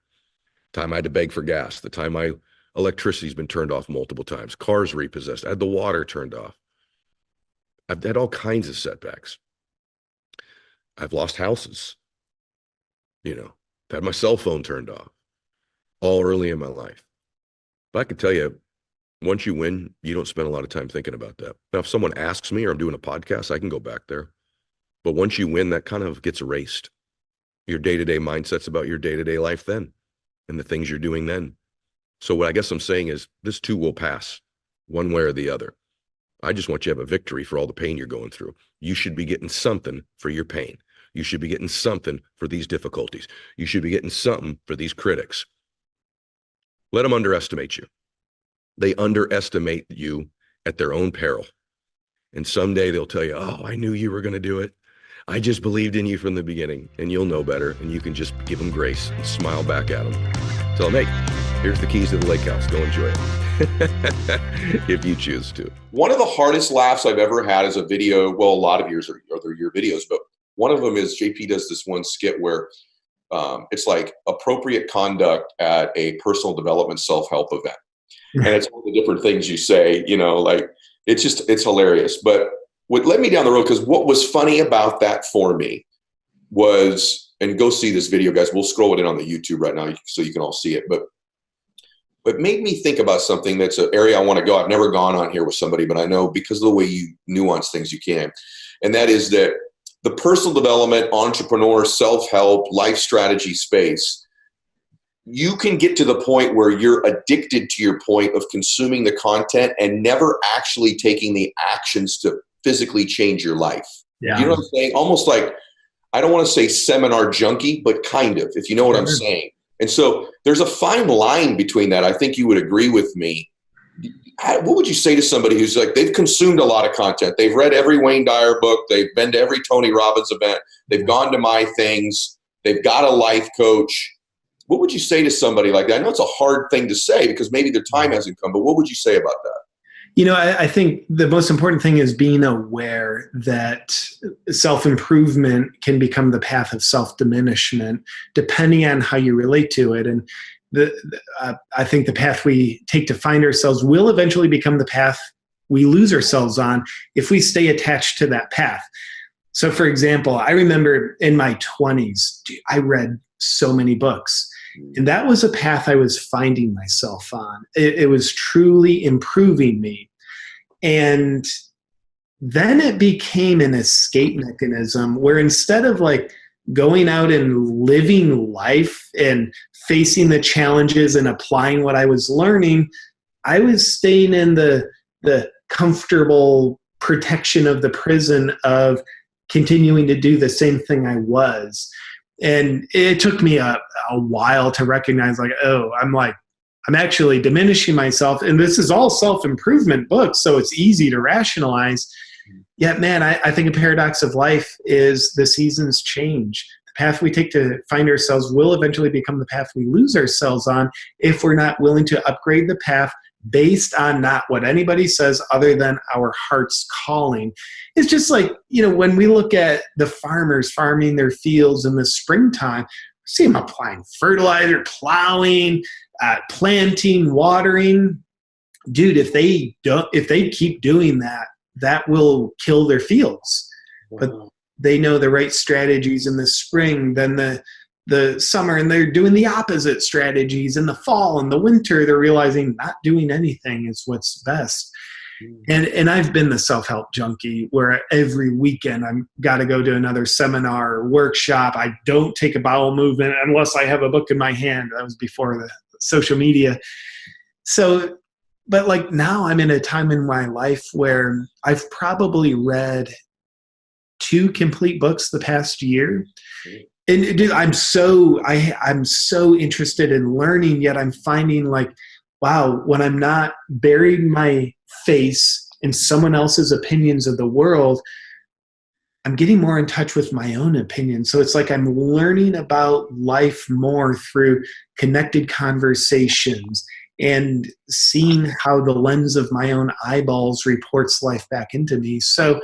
Time I had to beg for gas. The time my electricity's been turned off multiple times. Cars repossessed. I had the water turned off. I've had all kinds of setbacks. I've lost houses, had my cell phone turned off all early in my life. But I can tell you, once you win, you don't spend a lot of time thinking about that. Now, if someone asks me or I'm doing a podcast, I can go back there. But once you win, that kind of gets erased. Your day-to-day mindset's about your day-to-day life then. and the things you're doing then. So what I guess I'm saying is this too will pass one way or the other. I just want you to have a victory for all the pain you're going through. You should be getting something for your pain. You should be getting something for these difficulties. You should be getting something for these critics. Let them underestimate you. They underestimate you at their own peril. And someday they'll tell you, oh, I knew you were going to do it. I just believed in you from the beginning, and you'll know better. And you can just give them grace and smile back at them. Tell them, hey, here's the keys to the lake house. Go enjoy it. If you choose to. One of the hardest laughs I've ever had is a video. Well, a lot of yours are your videos, but one of them is JP does this one skit where it's like appropriate conduct at a personal development self-help event. And it's all the different things you say, like it's hilarious. But what led me down the road, because what was funny about that for me was, and go see this video, guys, we'll scroll it in on the YouTube right now so you can all see it. But it made me think about something that's an area I want to go. I've never gone on here with somebody, but I know because of the way you nuance things, you can. And that is that the personal development, entrepreneur, self-help, life strategy space, you can get to the point where you're addicted to your point of consuming the content and never actually taking the actions to physically change your life. Yeah. You know what I'm saying? Almost like, I don't want to say seminar junkie, but kind of, if you know what I'm saying. And so there's a fine line between that. I think you would agree with me. What would you say to somebody who's like, they've consumed a lot of content. They've read every Wayne Dyer book. They've been to every Tony Robbins event. They've gone to my things. They've got a life coach. What would you say to somebody like that? I know it's a hard thing to say because maybe their time hasn't come, but what would you say about that? I think the most important thing is being aware that self-improvement can become the path of self-diminishment depending on how you relate to it. And I think the path we take to find ourselves will eventually become the path we lose ourselves on if we stay attached to that path. So for example, I remember in my 20s, I read so many books. And that was a path I was finding myself on. It was truly improving me. And then it became an escape mechanism where instead of like going out and living life and facing the challenges and applying what I was learning, I was staying in the comfortable protection of the prison of continuing to do the same thing I was. And it took me a while to recognize like, oh, I'm actually diminishing myself. And this is all self-improvement books, so it's easy to rationalize. Yet, man, I think a paradox of life is the seasons change. The path we take to find ourselves will eventually become the path we lose ourselves on if we're not willing to upgrade the path based on not what anybody says other than our heart's calling. It's just like, when we look at the farmers farming their fields in the springtime, see them applying fertilizer, plowing, planting, watering. Dude, if they keep doing that, that will kill their fields. But they know the right strategies in the spring, then the summer, and they're doing the opposite strategies in the fall and the winter. They're realizing not doing anything is what's best. And I've been the self-help junkie where every weekend I've got to go to another seminar or workshop. I don't take a bowel movement unless I have a book in my hand. That was before the social media. So, but like now I'm in a time in my life where I've probably read 2 complete books the past year. And dude, I'm so interested in learning, yet I'm finding like, wow, when I'm not burying my face in someone else's opinions of the world, I'm getting more in touch with my own opinion. So it's like I'm learning about life more through connected conversations and seeing how the lens of my own eyeballs reports life back into me. So,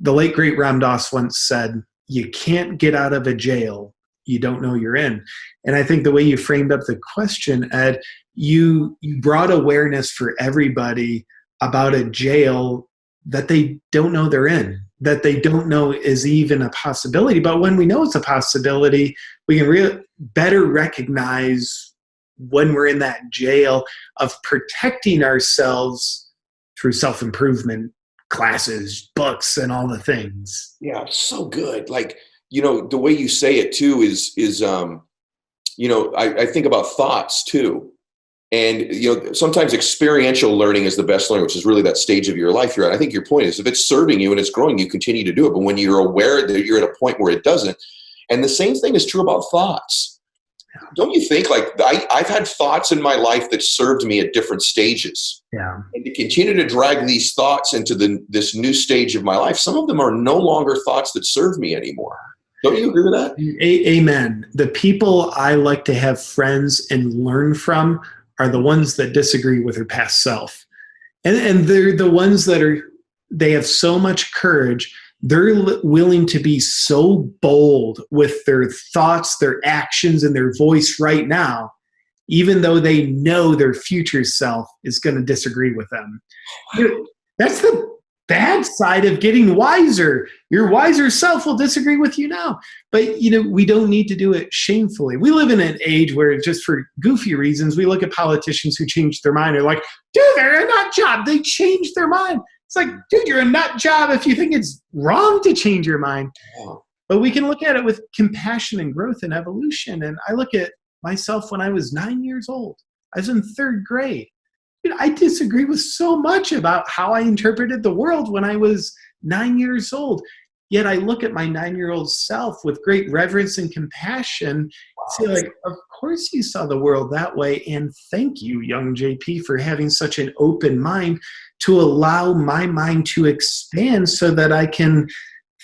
the late great Ram Dass once said, you can't get out of a jail you don't know you're in. And I think the way you framed up the question, Ed, you brought awareness for everybody about a jail that they don't know they're in, that they don't know is even a possibility. But when we know it's a possibility, we can better recognize when we're in that jail of protecting ourselves through self-improvement classes, books, and all the things. Yeah, so good. Like, the way you say it too is I think about thoughts too. And, sometimes experiential learning is the best learning, which is really that stage of your life you're at. I think your point is if it's serving you and it's growing, you continue to do it. But when you're aware that you're at a point where it doesn't, and the same thing is true about thoughts. Don't you think, like, I've had thoughts in my life that served me at different stages. Yeah. And to continue to drag these thoughts into this new stage of my life, some of them are no longer thoughts that serve me anymore. Don't you agree with that? Amen. The people I like to have friends and learn from are the ones that disagree with their past self. And they're the ones that they have so much courage. They're willing to be so bold with their thoughts, their actions, and their voice right now, even though they know their future self is going to disagree with them. That's the bad side of getting wiser. Your wiser self will disagree with you now. But, we don't need to do it shamefully. We live in an age where just for goofy reasons, we look at politicians who change their mind. They're like, dude, they're a nut job. They changed their mind. It's like, dude, you're a nut job if you think it's wrong to change your mind. But we can look at it with compassion and growth and evolution. And I look at myself when I was 9 years old. I was in third grade. I disagree with so much about how I interpreted the world when I was 9 years old. Yet I look at my 9-year-old self with great reverence and compassion. Say, like, of course you saw the world that way. And thank you, young JP, for having such an open mind to allow my mind to expand so that I can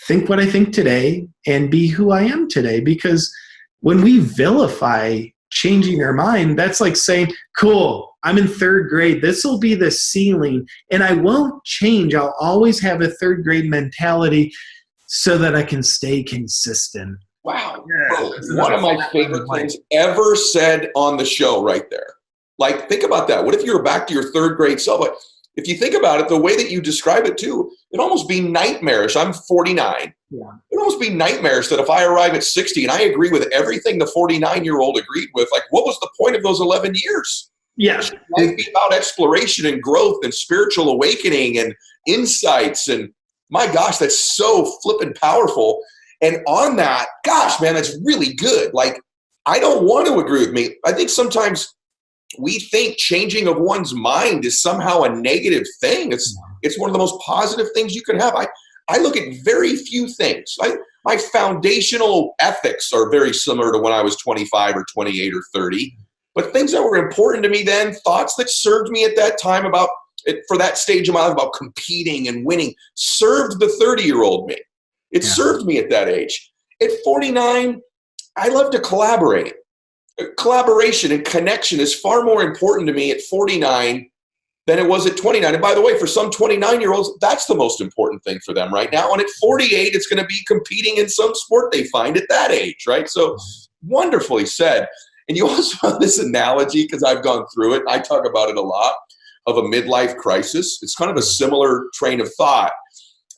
think what I think today and be who I am today. Because when we vilify changing our mind, that's like saying, cool, I'm in third grade. This will be the ceiling and I won't change. I'll always have a third grade mentality so that I can stay consistent. Wow. Yeah, one of my favorite things ever said on the show right there. Like, think about that. What if you were back to your third grade self? Like, if you think about it, the way that you describe it too, it'd almost be nightmarish. I'm 49. Yeah. It'd almost be nightmarish that if I arrive at 60 and I agree with everything the 49-year-old agreed with, like, what was the point of those 11 years? Yes. It'd be about exploration and growth and spiritual awakening and insights. And my gosh, that's so flippin' powerful. And on that, gosh, man, that's really good. Like, I don't want to agree with me. I think sometimes we think changing of one's mind is somehow a negative thing. It's one of the most positive things you can have. I look at very few things. My foundational ethics are very similar to when I was 25 or 28 or 30. But things that were important to me then, thoughts that served me at that time about it, for that stage of my life, about competing and winning, served the 30-year-old me. It served me at that age. At 49, I love to collaborate. Collaboration and connection is far more important to me at 49 than it was at 29. And by the way, for some 29-year-olds, that's the most important thing for them right now. And at 48, it's going to be competing in some sport they find at that age, right? So wonderfully said. And you also have this analogy, because I've gone through it, I talk about it a lot, of a midlife crisis. It's kind of a similar train of thought.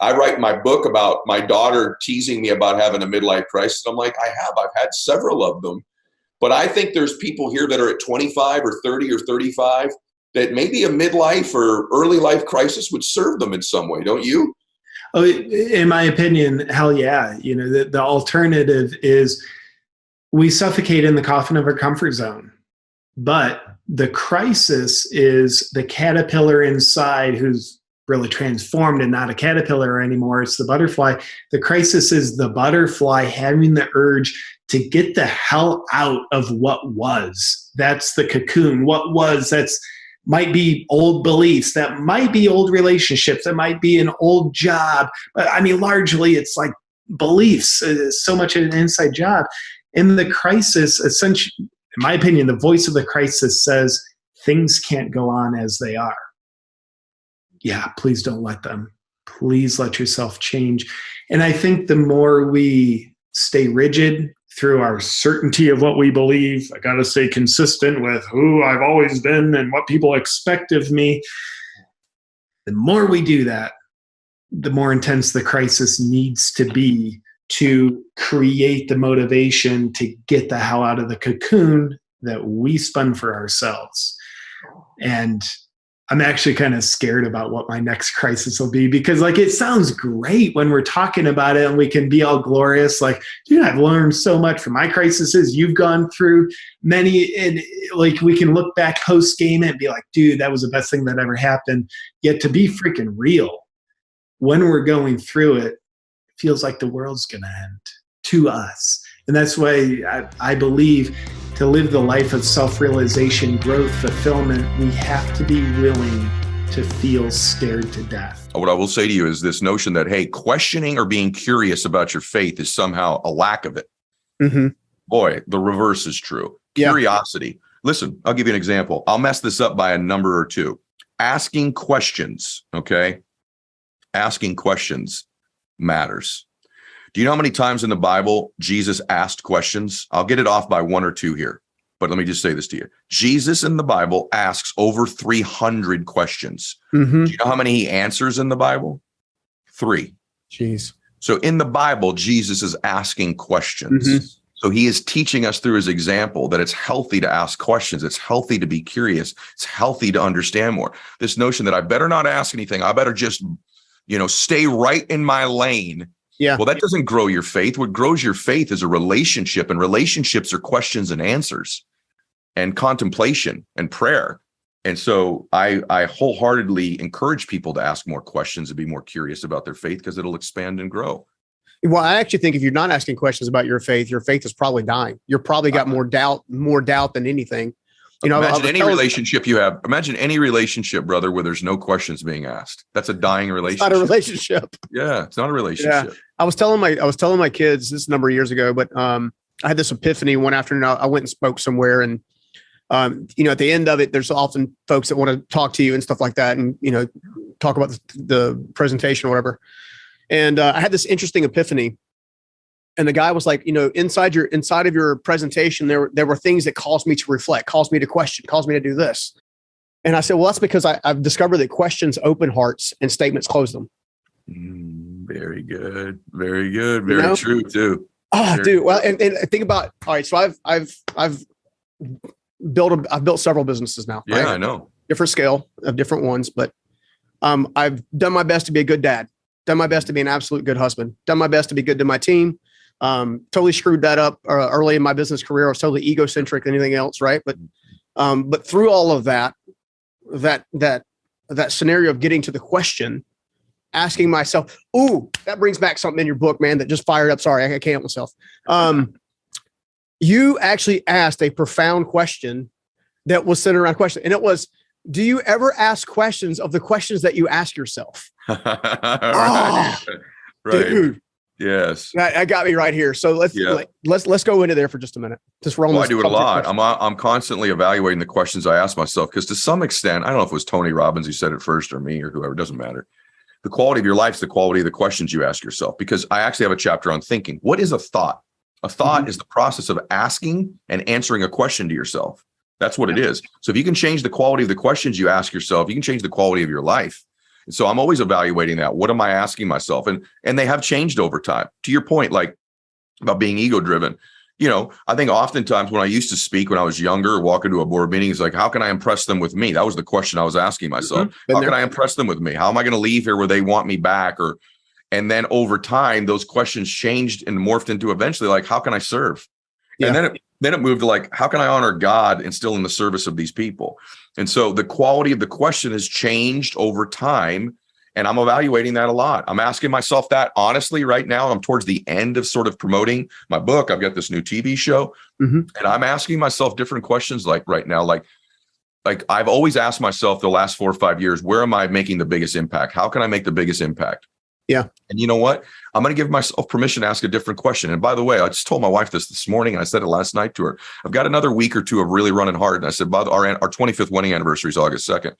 I write my book about my daughter teasing me about having a midlife crisis. I'm like, I've had several of them. But I think there's people here that are at 25 or 30 or 35 that maybe a midlife or early life crisis would serve them in some way, don't you? Oh, in my opinion, hell yeah. The alternative is we suffocate in the coffin of our comfort zone. But the crisis is the caterpillar inside who's really transformed and not a caterpillar anymore. It's the butterfly. The crisis is the butterfly having the urge to get the hell out of what was. That's the cocoon. What was, that's might be old beliefs, that might be old relationships, that might be an old job. But I mean, largely it's like beliefs, so much an inside job. In the crisis, essentially, in my opinion, the voice of the crisis says things can't go on as they are. Yeah, please don't let them. Please let yourself change. And I think the more we stay rigid through our certainty of what we believe, I got to stay consistent with who I've always been and what people expect of me. The more we do that, the more intense the crisis needs to be to create the motivation to get the hell out of the cocoon that we spun for ourselves. And I'm actually kind of scared about what my next crisis will be, because like it sounds great when we're talking about it and we can be all glorious. Like, dude, I've learned so much from my crises. You've gone through many, and like we can look back post game and be like, dude, that was the best thing that ever happened. Yet to be freaking real, when we're going through it, it feels like the world's going to end to us. And that's why I believe to live the life of self-realization, growth, fulfillment, we have to be willing to feel scared to death. What I will say to you is this notion that, hey, questioning or being curious about your faith is somehow a lack of it. Mm-hmm. Boy, the reverse is true. Yeah. Curiosity. Listen, I'll give you an example. I'll mess this up by a number or two. Asking questions, okay? Asking questions matters. Do you know how many times in the Bible Jesus asked questions? I'll get it off by one or two here, but let me just say this to you. Jesus in the Bible asks over 300 questions. Mm-hmm. Do you know how many he answers in the Bible? 3. Jeez. So in the Bible, Jesus is asking questions. Mm-hmm. So he is teaching us through his example that it's healthy to ask questions. It's healthy to be curious. It's healthy to understand more. This notion that I better not ask anything. I better just, stay right in my lane. Yeah. Well, that doesn't grow your faith. What grows your faith is a relationship, and relationships are questions and answers and contemplation and prayer. And so I wholeheartedly encourage people to ask more questions and be more curious about their faith, because it'll expand and grow. Well, I actually think if you're not asking questions about your faith is probably dying. You're probably got more doubt than anything. Imagine any relationship you have. Imagine any relationship, brother, where there's no questions being asked. That's a dying relationship. It's not a relationship. Yeah, it's not a relationship. Yeah. I was telling my kids this a number of years ago, but I had this epiphany one afternoon. I went and spoke somewhere, and at the end of it, there's often folks that want to talk to you and stuff like that, and talk about the presentation or whatever. And I had this interesting epiphany. And the guy was like, inside of your presentation, there were things that caused me to reflect, caused me to question, caused me to do this. And I said, well, that's because I've discovered that questions open hearts and statements close them. Very good. Very good. Very true too. Oh, dude. Well, and think about, all right. So I've built several businesses now. Yeah, right? I know. Different scale of different ones, but I've done my best to be a good dad, done my best to be an absolute good husband, done my best to be good to my team. Totally screwed that up early in my business career. I was totally egocentric than anything else. Right. But through all of that scenario of getting to the question, asking myself, ooh, that brings back something in your book, man, that just fired up. Sorry, I can't help myself. You actually asked a profound question that was centered around question. And it was, do you ever ask questions of the questions that you ask yourself? Right. Dude. Yes. That got me right here. So let's go into there for just a minute. Just roll. I do it a lot. I'm constantly evaluating the questions I ask myself, because to some extent, I don't know if it was Tony Robbins who said it first or me or whoever, it doesn't matter. The quality of your life is the quality of the questions you ask yourself, because I actually have a chapter on thinking. What is a thought? A thought is the process of asking and answering a question to yourself. That's what it is. So if you can change the quality of the questions you ask yourself, you can change the quality of your life. And so I'm always evaluating that. What am I asking myself? And they have changed over time. To your point, like about being ego driven, I think oftentimes when I used to speak when I was younger, walk into a board meeting, it's like, how can I impress them with me? That was the question I was asking myself. How can I impress them with me? How am I going to leave here where they want me back? And then over time, those questions changed and morphed into eventually like, how can I serve? Yeah. And then it moved to like, how can I honor God and still in the service of these people? And so the quality of the question has changed over time. And I'm evaluating that a lot. I'm asking myself that honestly right now. I'm towards the end of sort of promoting my book. I've got this new TV show, and I'm asking myself different questions like right now, like I've always asked myself the last 4 or 5 years, where am I making the biggest impact? How can I make the biggest impact? Yeah. And you know what? I'm going to give myself permission to ask a different question. And by the way, I just told my wife this morning, and I said it last night to her. I've got another week or two of really running hard. And I said, by our 25th wedding anniversary is August 2nd.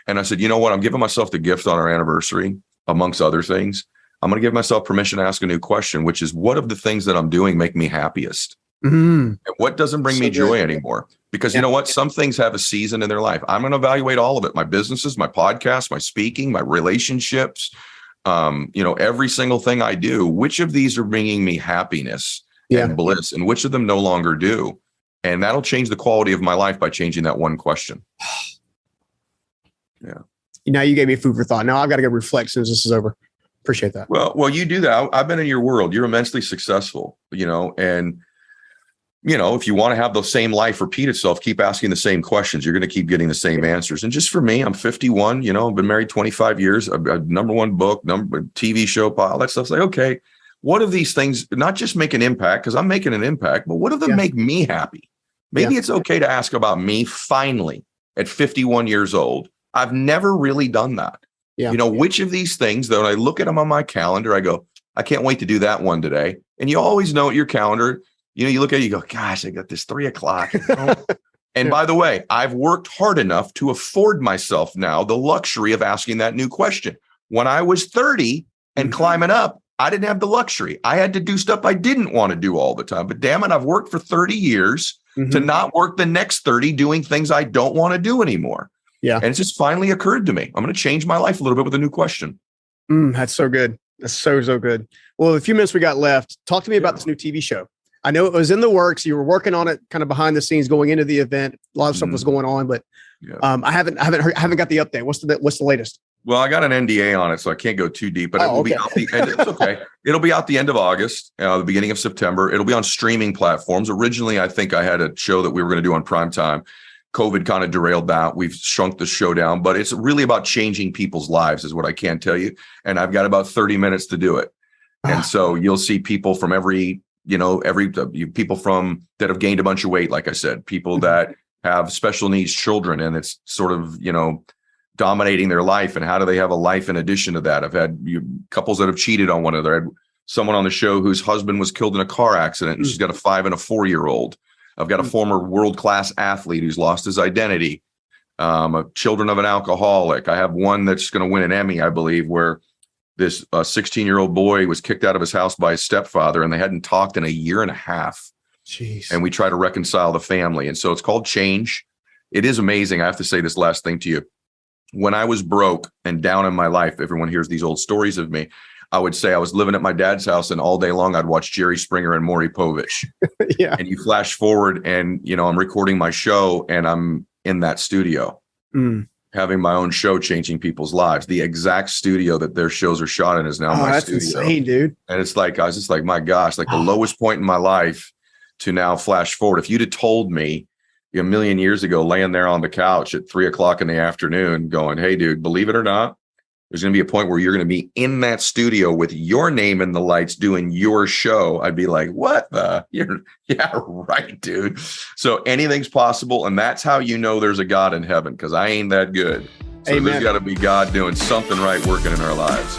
And I said, you know what? I'm giving myself the gift on our anniversary, amongst other things. I'm going to give myself permission to ask a new question, which is, what of the things that I'm doing make me happiest? And what doesn't bring me joy anymore? Because you know what? Some things have a season in their life. I'm going to evaluate all of it. My businesses, my podcasts, my speaking, my relationships, every single thing I do. Which of these are bringing me happiness and bliss, and which of them no longer do? And that'll change the quality of my life by changing that one question. Yeah. Now you gave me food for thought. Now I've got to go reflect as soon as this is over. Appreciate that. Well, you do that. I've been in your world. You're immensely successful, and if you want to have the same life repeat itself, keep asking the same questions. You're going to keep getting the same answers. And just for me, I'm 51, I've been married 25 years, a number one book, TV show, all that stuff's like, okay, what of these things not just make an impact, because I'm making an impact, but what of them make me happy? Maybe it's okay to ask about me finally at 51 years old. I've never really done that. Yeah. Which of these things that when I look at them on my calendar, I go, I can't wait to do that one today. And you always know at your calendar, you look at it, you go, gosh, I got this 3:00. And by the way, I've worked hard enough to afford myself now the luxury of asking that new question. When I was 30 and climbing up, I didn't have the luxury. I had to do stuff I didn't want to do all the time. But damn it, I've worked for 30 years to not work the next 30 doing things I don't want to do anymore. Yeah. And it's just finally occurred to me. I'm going to change my life a little bit with a new question. That's so good. That's so good. Well, the few minutes we got left, talk to me about this new TV show. I know it was in the works. You were working on it kind of behind the scenes going into the event. A lot of stuff was going on, but I haven't got the update. What's the latest? Well, I got an NDA on it, so I can't go too deep, but it will be out the end. It's okay. It'll be out the end of August, the beginning of September. It'll be on streaming platforms. Originally, I think I had a show that we were going to do on primetime. COVID kind of derailed that. We've shrunk the show down, but it's really about changing people's lives is what I can tell you. And I've got about 30 minutes to do it. And so you'll see people from every people from that have gained a bunch of weight, like I said, people that have special needs children, and it's sort of, dominating their life. And how do they have a life in addition to that? I've had couples that have cheated on one another. I had someone on the show whose husband was killed in a car accident, and she's got a 5 and a 4-year-old. I've got a former world-class athlete who's lost his identity, children of an alcoholic. I have one that's going to win an Emmy, I believe, where this 16-year-old boy was kicked out of his house by his stepfather, and they hadn't talked in a year and a half. Jeez. And we try to reconcile the family. And so it's called Change. It is amazing. I have to say this last thing to you. When I was broke and down in my life, everyone hears these old stories of me. I would say I was living at my dad's house, and all day long I'd watch Jerry Springer and Maury Povich. Yeah. And you flash forward and, I'm recording my show, and I'm in that studio having my own show, changing people's lives. The exact studio that their shows are shot in is now my studio. That's insane, dude. And it's like, I was just like, my gosh, like the lowest point in my life to now flash forward. If you'd have told me a million years ago, laying there on the couch at 3:00 in the afternoon going, hey, dude, believe it or not, there's going to be a point where you're going to be in that studio with your name in the lights doing your show. I'd be like, what the? Yeah, right, dude. So anything's possible. And that's how there's a God in heaven, because I ain't that good. So there's got to be God doing something right, working in our lives.